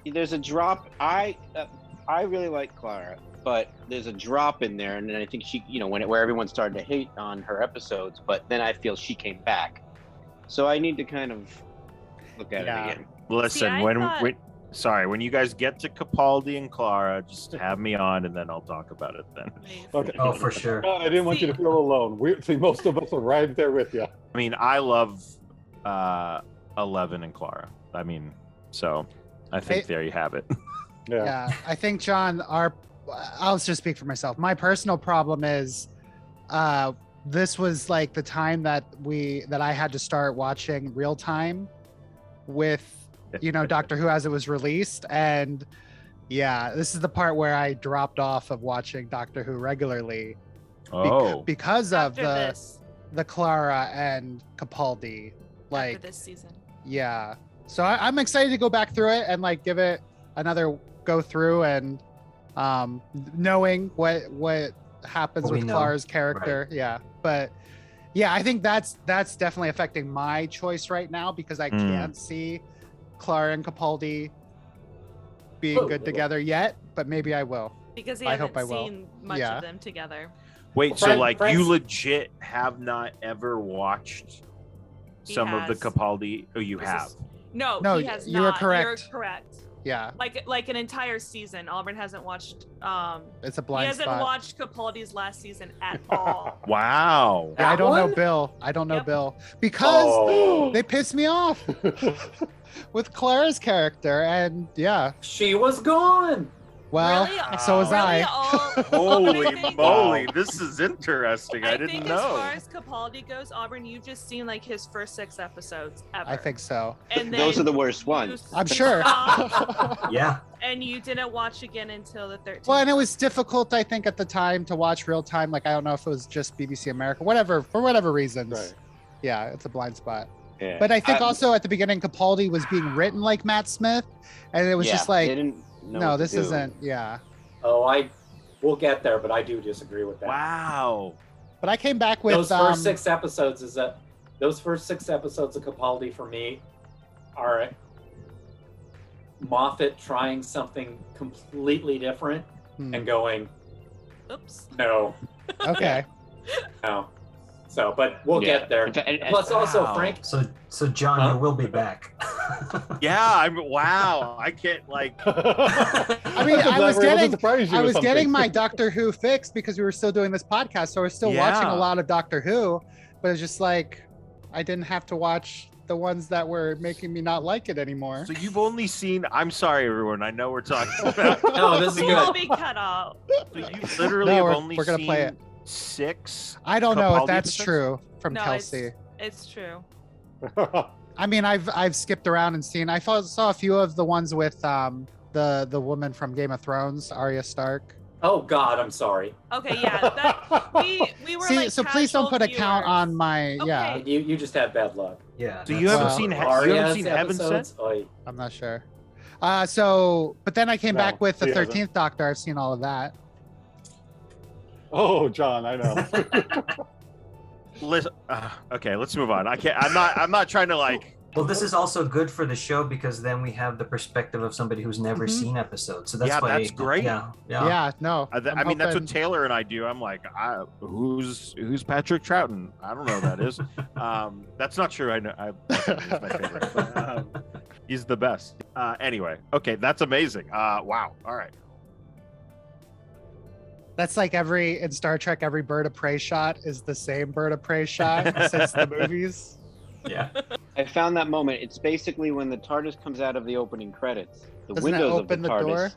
there's a drop. I really like Clara, but there's a drop in there, and then I think she, where everyone started to hate on her episodes, but then I feel she came back. So I need to kind of look at Yeah. it again. Listen, See, I thought- when you guys get to Capaldi and Clara, just have me on and then I'll talk about it then. Okay. Oh, for sure. No, I didn't want you to feel alone. Most of us are right there with you. I mean, I love 11 and Clara. I mean, so I think there you have it. Yeah, I think John, I'll just speak for myself. My personal problem is, this was like the time that I had to start watching real time with, Doctor Who as it was released, and yeah, this is the part where I dropped off of watching Doctor Who regularly because of After the Clara and Capaldi, after this season. yeah. So I'm excited to go back through it and give it another go through and knowing what happens What we with know. Clara's character. Right. Yeah. But yeah, I think that's definitely affecting my choice right now because I can't see Clara and Capaldi being good together yet, but maybe I will. Because he I hasn't hope I will. seen much Yeah. of them together. Wait, Well, so Frank's- you legit have not ever watched He some of the has. Capaldi? Oh, you This have. is- No, No, he has you are not. correct. You're correct. Yeah. Like an entire season. Auburn hasn't watched It's a he blind hasn't spot. watched Capaldi's last season at all. Wow. I don't know one? Bill. I don't know Yep. Bill because Oh. they pissed me off with Clara's character, and yeah. She was gone. Well, Really? so was Really? I. Holy I think- moly, this is interesting. I think didn't as know. far as Capaldi goes, Auburn, you've just seen his first 6 episodes ever. I think so. And Those then are the worst you ones. I'm sure. stopped, Yeah. and you didn't watch again until the 13th. Well, and it was difficult, I think, at the time to watch real time. I don't know if it was just BBC America, for whatever reasons. Right. Yeah, it's a blind spot. Yeah. But I think also at the beginning, Capaldi was being written like Matt Smith, and it was just they like, didn't know no, what to this do. isn't. Yeah. Oh, we'll get there, but I do disagree with that. Wow. But I came back with Those first 6 episodes those first 6 episodes of Capaldi for me are Moffat trying something completely different and going, Oops. no, Okay. no. So, but we'll Yeah. get there. And- Plus, also Wow. Frank. So John, Huh? you will be back. Yeah, wow. I can't I mean, I was getting my Doctor Who fix because we were still doing this podcast, so I was still watching Yeah. a lot of Doctor Who, but it's just like I didn't have to watch the ones that were making me not like it anymore. So you've only seen, I'm sorry everyone, I know we're talking about No, this is You will good. be cut out. so you literally No, have only we're gonna seen play it. 6. I don't know if Capaldi that's episodes? true from No, Kelsey. It's true. I mean, I've skipped around and seen. Saw a few of the ones with the woman from Game of Thrones, Arya Stark. Oh God, I'm sorry. Okay, yeah, that we were See, like. so please don't casual put a count viewers. on my. Yeah, Okay. You just have bad luck. Yeah. So you haven't Well, seen Aria's Heaven Sent? episodes, oy. I'm not sure. But then I came No, back with the he hasn't. 13th Doctor. I've seen all of that. Oh, John, I know. Listen, okay, let's move on. I can't. I'm not trying to like. Well, this is also good for the show because then we have the perspective of somebody who's never Mhm. seen episodes. So that's Yeah, why. that's great. Yeah. Yeah, no. I mean, that's what Taylor and I do. I'm like, who's Patrick Troughton? I don't know who that is. That's not true. I know. He's my favorite. But, he's the best. Anyway, okay, that's amazing. Wow. All right. That's like in Star Trek, every bird of prey shot is the same bird of prey shot since the movies. Yeah. I found that moment. It's basically when the TARDIS comes out of the opening credits. The Doesn't it windows open of the the TARDIS.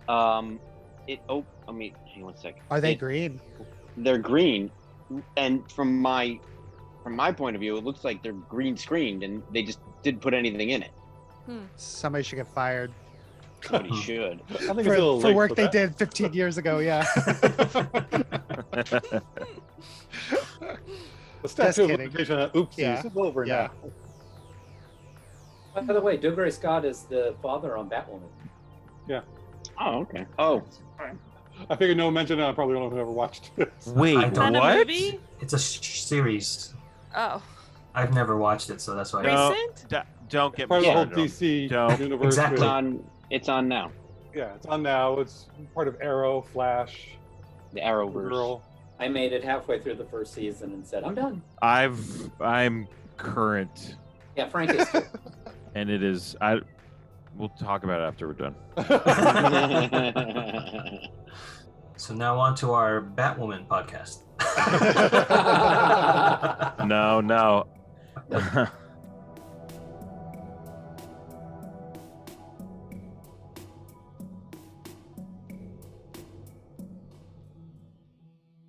door? I mean, hang on 1 second. Are they green? They're green, and from my point of view, it looks like they're green screened, and they just didn't put anything in it. Somebody should get fired Somebody should. I think it's a little for late work for they that. did 15 years ago. Yeah. The statute of kidding. limitation on oopsies Yeah. is over Yeah. now. By the way, Dougray Scott is the father on Batwoman. Oh, okay. Oh, I figured no mention, and I probably don't know who ever watched this. Wait, I Is that a what? movie? It's a series. Oh, I've never watched it, so that's why. No. recent? Don't get Part me of the whole started. DC Don't. universe. Exactly. it's on now. Yeah, it's on now. It's part of Arrow, Flash, The Arrowverse. Girl. I made it halfway through the first season and said, I'm done. I'm current, Yeah, Frank is too. and it is. We'll talk about it after we're done. So now on to our Batwoman podcast. No.